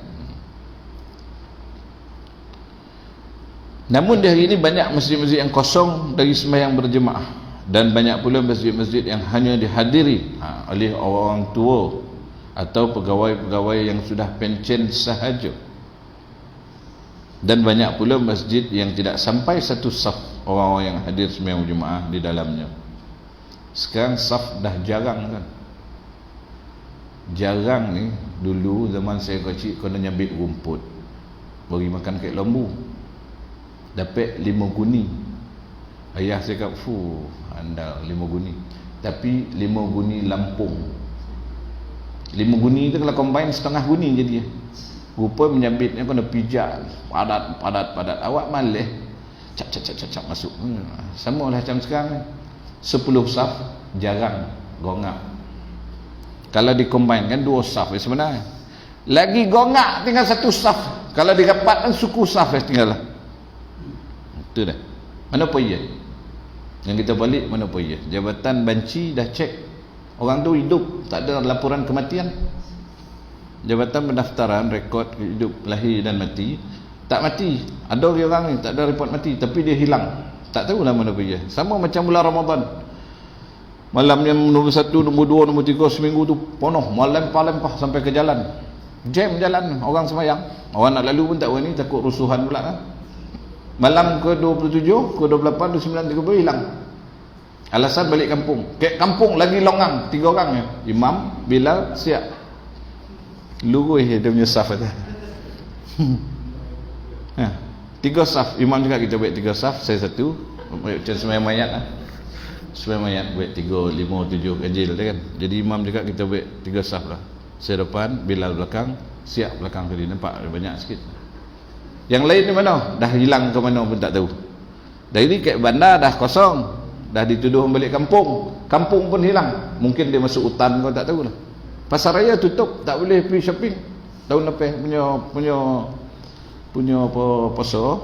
Namun di hari ini banyak masjid-masjid yang kosong dari sembahyang berjemaah, dan banyak pula masjid-masjid yang hanya dihadiri oleh orang tua atau pegawai-pegawai yang sudah pencen sahaja. Dan banyak pula masjid yang tidak sampai satu saf orang-orang yang hadir sembahyang berjemaah di dalamnya. Sekarang saf dah jarang kan. Jarang ni. Dulu zaman saya kecil kena nyabit rumput, bagi makan kek lembu, dapat 5 guni. Ayah saya kata, andal 5 guni. Tapi 5 guni Lampung. 5 guni tu kalau combine setengah guni jadi. Rupa menyabitnya kena pijak, padat. Awak malih cap masuk. Sama lah macam sekarang 10 saf jarang gongak. Kalau dikombine kan 2 saf sebenarnya. Lagi gongak tinggal 1 saf. Kalau dirapatkan suku saf tinggal lah. Itu dah. Mana apa ia? Yang kita balik mana apa ia? Jabatan banci dah cek orang tu hidup, tak ada laporan kematian. Jabatan pendaftaran rekod hidup, lahir dan mati, tak mati. Ada orang ni tak ada report mati, tapi dia hilang, tak tahulah mana pergi. Sama macam bulan Ramadan, malam yang nombor 1, nombor 2, nombor 3 seminggu tu penuh, lempah sampai ke jalan, jam jalan, orang semayang. Orang nak lalu pun tak berani, takut rusuhan pula kan. Malam ke 27, ke 28, 29, 30 hilang. Alasan balik kampung. Ke kampung lagi longang, 3 orang ya. Imam, Bilal, siap. Lurus dia punya saf kata. 3 saf. Imam juga kita buat 3 saf, saya 1. Macam sembahyang mayat lah. Sembahyang mayat buat 3, 5, 7 ganjil kan. Jadi imam juga kita buat 3 saf lah. Saya depan, Bilal belakang, siap belakang tadi. Nampak banyak sikit. Yang lain ni mana? Dah hilang ke mana pun tak tahu. Dari kat bandar dah kosong, dah dituduh balik kampung, kampung pun hilang. Mungkin dia masuk hutan kau tak tahulah. Pasar raya tutup, tak boleh pergi shopping. Tahun lepas punya apa pasar.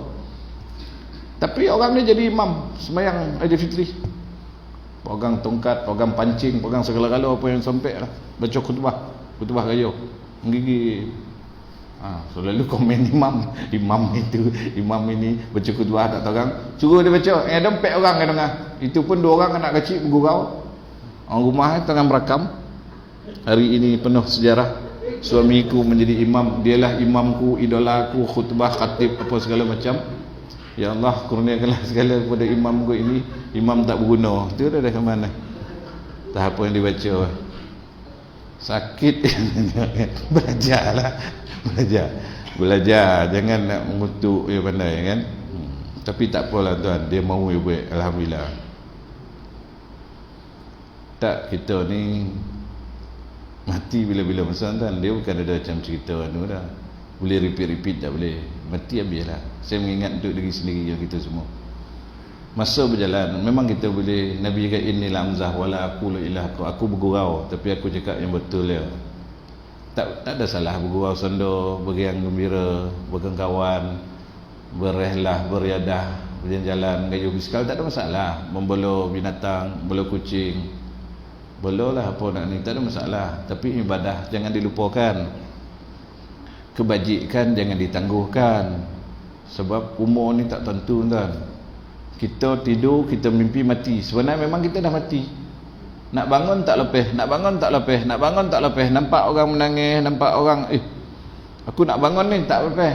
Tapi orang ni jadi imam sembahyang Aidilfitri. Pegang tongkat, pegang pancing, pegang segala-gala apa yang sampai lah. Baca khutbah raya. Menggigil. Selalu komen imam ini baca khutbah tak tahu orang, suruh dia baca, dompet orang kan dengar. Itu pun 2 orang anak kecil bergurau. Orang rumah tengah merakam. Hari ini penuh sejarah. Suamiku menjadi imam, dialah imamku, idolaku, khutbah, khatib apa segala macam. Ya Allah, kurniakanlah segala kepada imamku ini. Imam tak berguna. Itu dah ke mana? Tak apa yang dibaca. Sakit. Belajar, jangan nak mengutuk dia pandai kan. Tapi tak apalah tuan, dia mahu dia buat, alhamdulillah. Tak, kita ni mati bila-bila masa tuan, dia bukan ada macam cerita anu dah. Boleh repeat tak boleh. Mati habislah. Saya mengingat untuk diri sendiri yang kita semua. Masa berjalan, memang kita boleh, Nabi kata inilah amzah wala aqulu illa aku bergurau tapi aku cakap yang betul ya. Tak ada salah bergurau sendo, beriang gembira, berkawan, berrehlah, beriadah, berjalan-jalan, gayu bisikal, tak ada masalah. Membelo binatang, belo kucing, belo lah apa nak ni, tak ada masalah. Tapi ibadah jangan dilupakan, kebajikan jangan ditangguhkan. Sebab umur ni tak tentu tuan. Kita tidur, kita mimpi mati. Sebenarnya memang kita dah mati. Nak bangun tak lepeh, nak bangun tak lepeh, nak bangun tak lepeh. Nampak orang menangis, nampak orang aku nak bangun ni tak lepeh.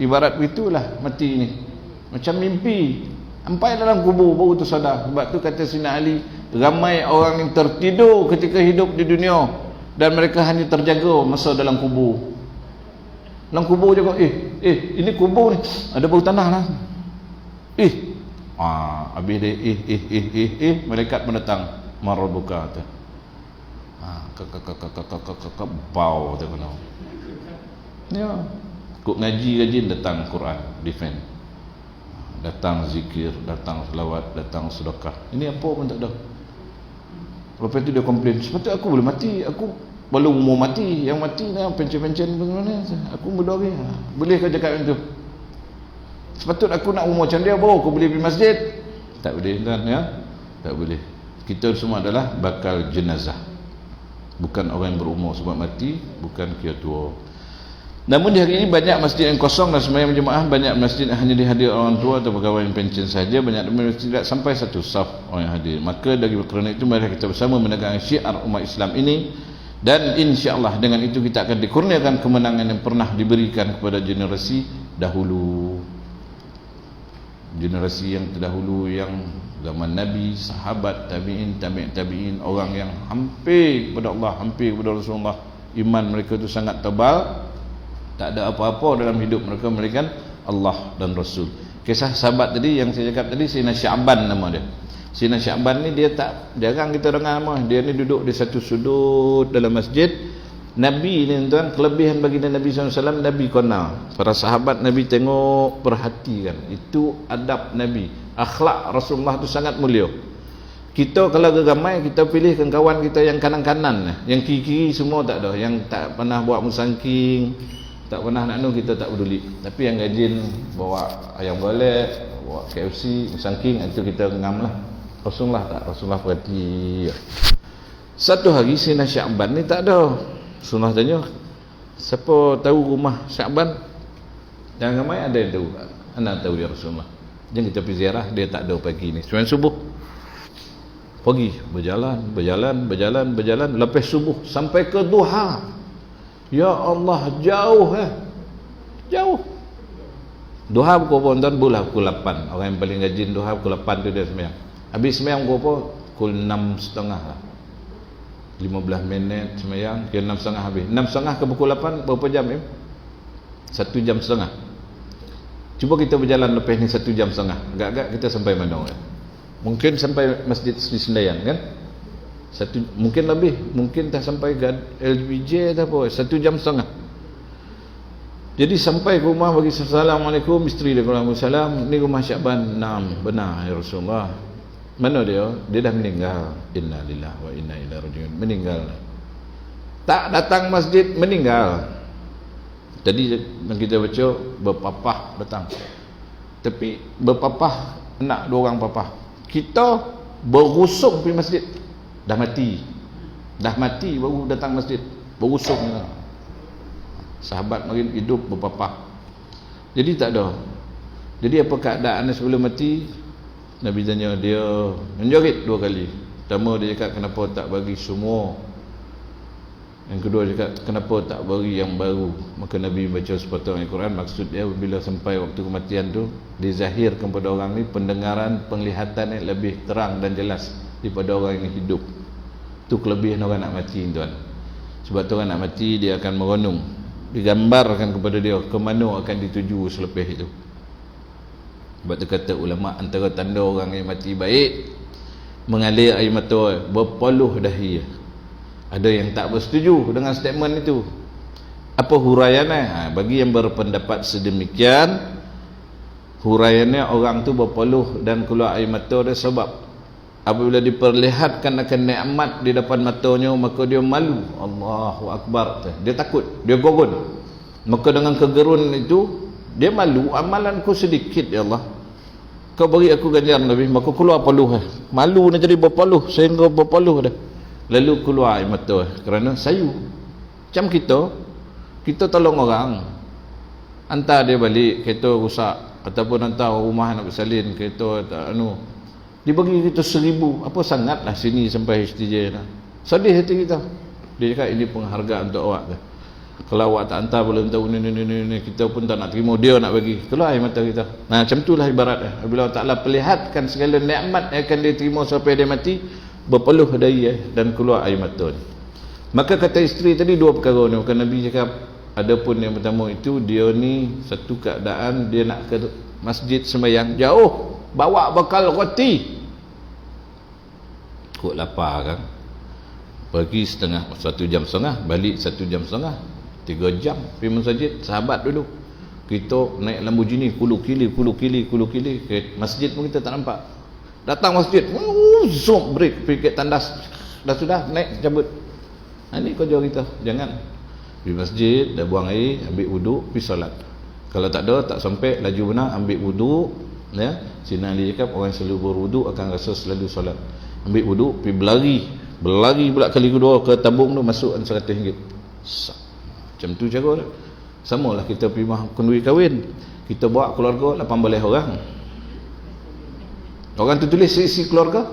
Ibarat begitulah mati ni. Macam mimpi. Sampai dalam kubur baru tu sadar. Sebab tu kata Sayyidina Ali, ramai orang yang tertidur ketika hidup di dunia dan mereka hanya terjaga masa dalam kubur. Dalam kubur je kok, ini kubur ni ada bau tanah lah. Habis dia malaikat mendatang, marabuka tu. Bau tu kena. Ya. Kok ngaji rajin datang Quran, defend. Datang zikir, datang selawat, datang sedekah. Ini apa pun tak ada. Lepas tu dia komplain, sepatutnya aku boleh mati, aku belum mau mati, yang mati ni pencen-pencen bagaimana? Aku muda lagi. Boleh kau cakap macam tu? Sepatutnya aku nak umur macam dia, baru aku boleh pergi masjid. Tak boleh kan ya? Tak boleh. Kita semua adalah bakal jenazah. Bukan orang yang berumur sebab mati, bukan kira tua. Namun di hari ini banyak masjid yang kosong dan sembahyang berjemaah, banyak masjid hanya dihadiri orang tua atau pegawai yang pencen saja, banyak masjid tidak sampai satu saf orang yang hadir. Maka dari kerana itu mari kita bersama menegakkan syiar umat Islam ini, dan insya-Allah dengan itu kita akan dikurniakan kemenangan yang pernah diberikan kepada generasi dahulu. Generasi yang terdahulu, yang zaman Nabi, sahabat, tabi'in, tabi'in, orang yang hampir kepada Allah, hampir kepada Rasulullah. Iman mereka itu sangat tebal, tak ada apa-apa dalam hidup mereka melainkan Allah dan Rasul. Kisah sahabat tadi yang saya cakap tadi, Sayyidina Sya'ban nama dia. Sayyidina Sya'ban ni dia tak, jarang kita dengar nama. Dia ni duduk di satu sudut dalam masjid. Nabi ni tuan, kelebihan baginda Nabi SAW, Nabi kenal. Para sahabat Nabi tengok, perhatikan. Itu adab Nabi. Akhlak Rasulullah tu sangat mulia. Kita kalau geramai, kita pilihkan kawan kita yang kanan-kanan, yang kiri-kiri semua tak ada, yang tak pernah buat musangking, tak pernah nak kita tak peduli. Tapi yang rajin bawa ayam golek, bawa KFC, musangking, itu kita ngam lah. Rasulullah tak, Rasulullah perhati. Satu hari Sayyidina Sya'ban ni tak ada. Rasulullah tanya, siapa tahu rumah Sya'ban? Jangan ramai ada yang tahu. Anda tahu dia Rasulullah. Jangan kita pergi ziarah, dia tak ada pagi ni. Sembahyang subuh. Pergi berjalan lepas subuh sampai ke duha. Ya Allah, jauh jauh. Duha pukul berapa tuan? Bulan pukul 8. Orang yang paling rajin duha pukul 8 tu dia sembahyang. Habis sembahyang pukul berapa? Pukul 6.30 lah. 15 minit sembahyang, kira 6.30 habis. 6.30 ke pukul 8 berapa jam? 1 jam setengah. Cuba kita berjalan lepas ni 1 jam setengah. Agak-agak kita sampai mana? Mungkin sampai Masjid Sri Sendayan kan? Mungkin lebih, mungkin tak sampai LPJ atau apa. 1 jam setengah. Jadi sampai ke rumah bagi assalamualaikum, isteri dia Waalaikumsalam, ni rumah Sya'ban. Naam, benar ya Rasulullah. Mana dia? Dia dah meninggal. Inna lillahi wa inna ilaihi raji'un. Meninggal. Tak datang masjid, meninggal. Tadi kita baca berpapah datang. Tapi berpapah anak 2 orang papah. Kita berusung pergi masjid. Dah mati. Dah mati baru datang masjid. Berusung. Sahabat makin hidup berpapah. Jadi tak ada. Jadi apa keadaan sebelum mati? Nabi tanya dia, menjerit 2 kali. Pertama dia cakap kenapa tak bagi semua. Yang kedua dia cakap kenapa tak bagi yang baru. Maka Nabi baca sepotong Al-Quran. Maksud dia bila sampai waktu kematian tu, dizahirkan pada orang ni pendengaran, penglihatan yang lebih terang dan jelas daripada orang yang hidup. Tu kelebihan orang nak mati tuan. Sebab tu orang nak mati dia akan merenung, digambarkan kepada dia ke mana akan dituju selepas itu. Sebab tu kata ulama, antara tanda orang yang mati baik, mengalir air mata, berpeluh dahi. Ada yang tak bersetuju dengan statement itu. Apa huraiannya? Bagi yang berpendapat sedemikian, Huraiannya orang tu berpeluh dan keluar air mata dia sebab apabila diperlihatkan akan nikmat di depan matanya, maka dia malu. Allahu Akbar. Dia takut, dia gerun. Maka dengan kegerun itu dia malu, amalanku sedikit ya Allah, kau bagi aku ganjaran lebih, maka keluar peluh. Malu nak jadi berpeluh sehingga berpeluh dah. Lalu keluar air mata kerana sayu. Macam kita tolong orang, hantar dia balik kereta rosak, ataupun hantar rumah nak bersalin kereta tak dibagi kita 1,000, apa sangatlah sini sampai HTJ dah. Sedih hati kita. Dia cakap ini penghargaan untuk awak dah. Kalau awak tak hantar belum tahu ni, kita pun tak nak terima, dia nak bagi. Keluar air mata kita. Nah, macam itulah ibaratnya. Bila Allah Ta'ala perlihatkan segala nikmat yang akan diterima sampai dia mati, berpeluh dari dan keluar air mata ni. Maka kata isteri tadi dua perkara ni. Bukan Nabi cakap, adapun yang pertama itu, dia ni satu keadaan dia nak ke masjid sembahyang jauh, bawa bekal roti. Kok lapar kan? Pergi 1 jam setengah, balik 1 jam setengah, 3 jam pergi masjid. Sahabat dulu kita naik Lamborghini kulu kili ke masjid pun kita tak nampak. Datang masjid, zoom break pergi ke tandas, dah sudah naik cabut. Ini kerja kita. Jangan pergi masjid, dah buang air, ambil wuduk, pergi solat. Kalau tak ada, tak sampai laju benar, ambil wuduk ya. Sina Ali cakap orang selalu berwuduk akan rasa selalu solat. Ambil wuduk, pergi berlari pula kali kedua ke tabung tu, masuk RM100. Macam tu cara dia. Sama lah kita pergi kenduri kahwin, kita bawa keluarga 18 orang. Orang tu tulis isi keluarga,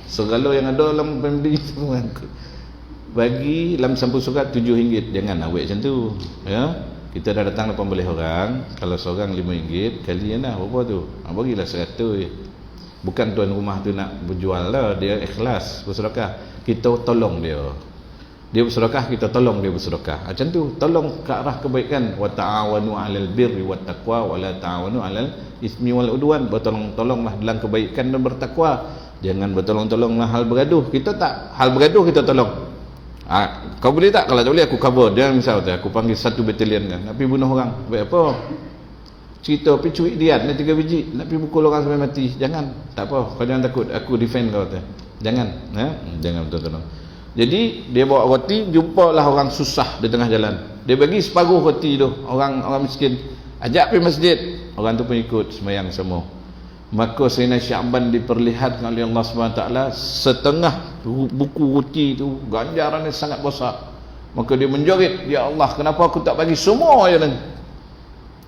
segala yang ada dalam family semua bagi dalam sampul surat RM7. Jangan awet macam tu ya. Kita dah datang 18 orang, kalau seorang RM5 kali lah berapa tu, bagilah 100. Bukan tuan rumah tu nak berjual lah, dia ikhlas bersedekah, kita tolong dia bersedekah, kita tolong dia bersedekah. Macam tu, tolong ke arah kebaikan. Wa ta'awanu 'alal birri wat taqwa wa la ta'awanu 'alal ismi wal udwan. Bertolong-tolonglah dalam kebaikan dan bertakwa, jangan bertolong-tolonglah hal bergaduh. Kita tak, hal bergaduh kita tolong. Kau boleh tak? Kalau tak boleh aku cover dia. Misal aku panggil 1 batalion kan, nak pergi bunuh orang, baik apa cerita pergi curi dia nak 3 biji, nak pergi pukul orang sampai mati. Jangan, tak apa, kau jangan takut, aku defend kau tu. Jangan jangan betul-betul. Jadi dia bawa roti, jumpalah orang susah di tengah jalan, dia bagi separuh roti tu, orang miskin, ajak pergi masjid, orang tu pun ikut sembahyang semua. Maka Sayyidina Sya'ban diperlihatkan oleh Allah SWT setengah buku roti tu, ganjarannya sangat besar. Maka dia menjerit, ya Allah, kenapa aku tak bagi semua je ni?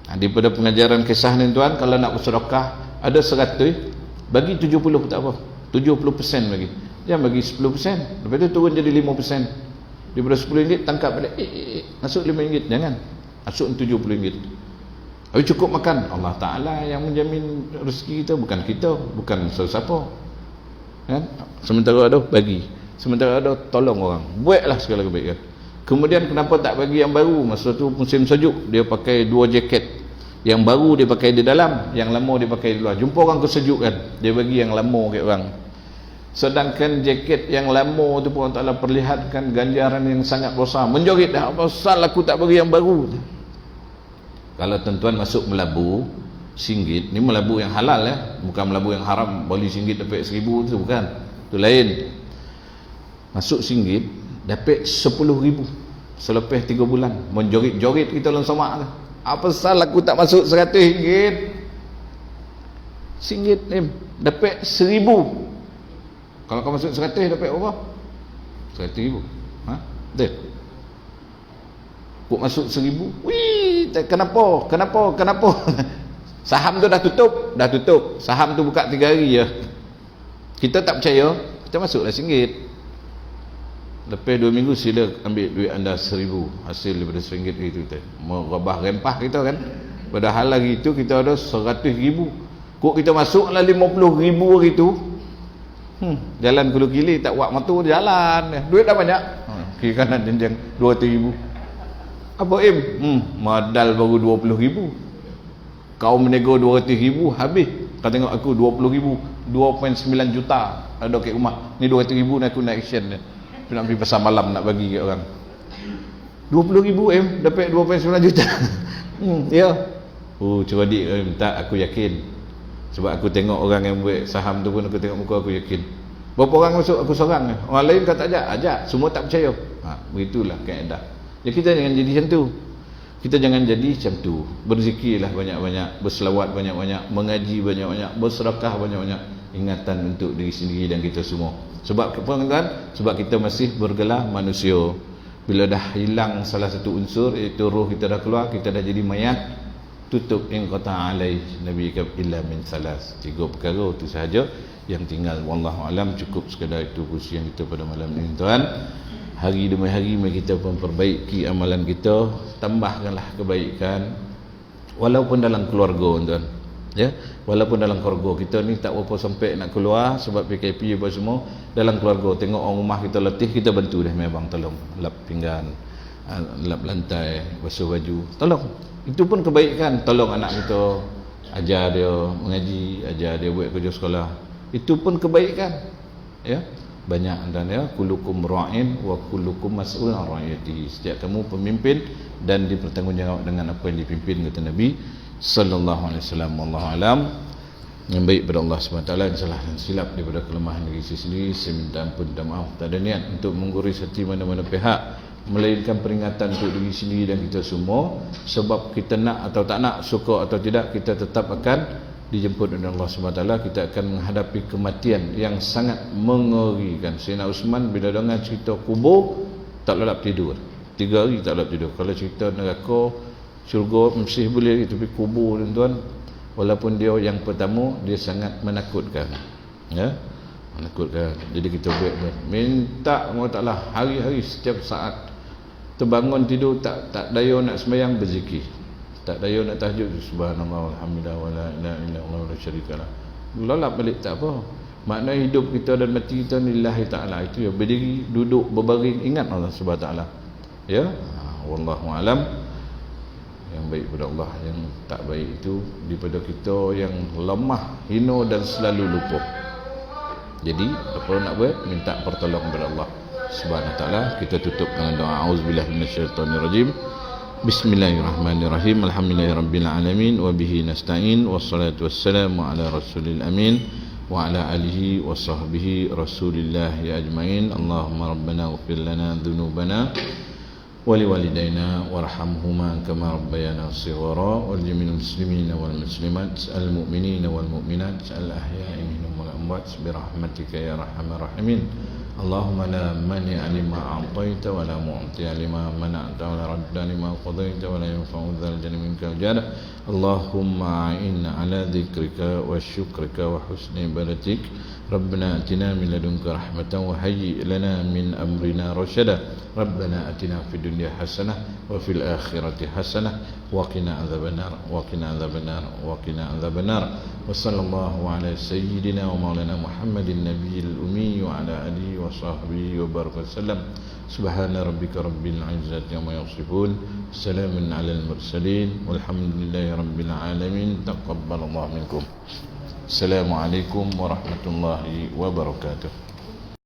Daripada pengajaran kisah ni tuan, kalau nak bersedekah ada 100, bagi 70 tak apa, 70% bagi. Jangan bagi 10%, lepas tu turun jadi 5%. Daripada RM10 tangkap balik, masuk RM5, jangan, masuk RM70. Habis cukup makan. Allah Ta'ala yang menjamin rezeki kita, bukan kita, bukan siapa kan? Sementara ada bagi, sementara ada tolong orang, buatlah segala kebaikan. Kemudian kenapa tak bagi yang baru? Masa tu musim sejuk, dia pakai 2 jaket. Yang baru dia pakai di dalam, yang lama dia pakai di luar. Jumpa orang kesejukan, dia bagi yang lama ke orang. Sedangkan jaket yang lama tu pun Allah Ta'ala perlihatkan ganjaran yang sangat besar. Menjerit dah, apa pasal aku tak bagi yang baru? Kalau tuan-tuan masuk melabu RM1, ni melabu yang halal ya, bukan melabu yang haram, beli RM1 dapat RM1,000 tu bukan, tu lain. Masuk RM1 dapat RM10,000 selepas 3 bulan. Menjorit-jorit kita dalam somak tu, apa pasal aku tak masuk RM100? RM1 ni dapat RM1,000. Kalau kau masuk 100 dapat berapa? RM100,000. Betul? Kok masuk 1,000? Wih, kenapa? Saham tu dah tutup. Saham tu buka 3 hari je. Kita tak percaya, kita masuklah RM1. Lepas 2 minggu sila ambil duit anda RM1,000 hasil daripada RM1 itu. Merabah rempah kita kan. Padahal lagi itu kita ada RM100,000. Kok kita masuklah RM50,000 hari itu. Jalan Kulu Kili tak buat motor jalan. Duit dah banyak. Kiri kanan jenjang RM200,000. Apa modal baru RM20,000. Kau menego RM200,000 habis. Kau tengok aku RM20,000, 2.9 juta ada kat rumah. Ni RM200,000 ni aku nak action dia. Aku nak pergi pasar malam nak bagi kat orang. RM20,000 dapat 2.9 juta. Ya. Oh cerdik minta, aku yakin. Sebab aku tengok orang yang buat saham tu pun, aku tengok muka aku yakin. Berapa orang masuk, aku seorang. Orang lain kata ajak, semua tak percaya. Begitulah kaedah. Jadi kita jangan jadi macam tu. Kita jangan jadi macam tu. Berzikirlah banyak-banyak, berselawat banyak-banyak, mengaji banyak-banyak, bersedekah banyak-banyak, ingatan untuk diri sendiri dan kita semua. Sebab apa tuan? Sebab kita masih bergelar manusia. Bila dah hilang salah satu unsur, iaitu roh kita dah keluar, kita dah jadi mayat, tutup inqata alaih nabi illa min salas. 3 perkara itu sahaja yang tinggal. Wallahu alam. Cukup sekadar itu kursian kita pada malam ini tuan. Hari demi hari mari kita memperbaiki amalan kita, tambahkanlah kebaikan walaupun dalam keluarga tuan. Ya, walaupun dalam keluarga kita ni tak berapa sampai nak keluar sebab PKP apa semua, dalam keluarga tengok orang rumah kita letih, kita bantu dia, memang tolong lap pinggan, lap lantai, basuh baju, tolong. Itu pun kebaikan. Tolong anak kita, ajar dia mengaji, ajar dia buat kerja sekolah, itu pun kebaikan. Ya, banyak dan ya, kullukum ra'in wa kullukum mas'ulun 'an ra'iyatihi. Setiap kamu pemimpin dan dipertanggungjawab dengan apa yang dipimpin, kata Nabi sallallahu alaihi wasallam. Wallahu alam. Yang baik pada Allah SWT, yang salah dan silap daripada kelemahan diri sendiri, saya minta ampun dan maaf. Tak ada niat untuk menggurui hati mana-mana pihak, melainkan peringatan untuk diri sendiri dan kita semua. Sebab kita nak atau tak nak, suka atau tidak, kita tetap akan dijemput oleh Allah SWT. Kita akan menghadapi kematian yang sangat mengerikan. Sayyidina Uthman bila dengar cerita kubur, tak lelap tidur 3 hari, tak lelap tidur. Kalau cerita neraka, syurga mesti boleh, tapi kubur tuan, walaupun dia yang pertama, dia sangat menakutkan. Ya, menakutkan. Jadi kita buat minta Allah Ta'ala hari-hari, setiap saat terbangun tidur, tak daya nak sembahyang, berzikir. Tak daya nak tahajud, subhanallah walhamdulillah wala ilaha illallah wala syarikalah, lalap balik, tak apa. Makna hidup kita dan mati kita lillahi ta'ala. Itu ya, berdiri, duduk, berbaring, ingat Allah Subhanahu Ta'ala. Ya, wallahu alam. Yang baik pada Allah, yang tak baik itu daripada kita yang lemah, hina dan selalu lupa. Jadi apa nak buat? Minta pertolongan kepada Allah Subhanahu Ta'ala. Kita tutup dengan doa auzubillahi minasyaitonirrajim. Bismillahirrahmanirrahim. Alhamdulillahirabbil alamin wa bihi nasta'in wassalatu wassalamu ala rasulil amin wa ala alihi wa sahbihi rasulillahi ajmain. Allahumma rabbana ighfir lana dhunubana wa liwalidayna warhamhuma kama rabbayana shighara wal jami'il muslimina wal muslimat al mu'minina wal mu'minat al ahya'i minhum wal amwat bi rahmatika ya arhamar rahimin. Allahumma la mani'a lima a'taita wa la mu'tiya lima mana'ta wa la radda lima qadaita wa la yanfa'u dzal jaddi minkal jadd. Allahumma a'inna ala dzikrika wa syukrika wa husni ibadatik. Rabbana atina min ladunka rahmatan wa hayyi lana min amrina rasyada. Rabbana atina fid dunya hasanah wa fil akhirati hasanah wa qina adzabannar wa qina adzabannar wa qina adzabannar. Wa sallallahu ala sayyidina wa maulana Muhammadin nabiyil ummi wa ala alihi wa sahbihi wa baraka sallam. Subhana rabbika rabbil izzati amma yasifun, salamun alal mursalin, walhamdulillahi rabbil alamin. Taqabbalallahu minkum. Assalamualaikum warahmatullahi wabarakatuh.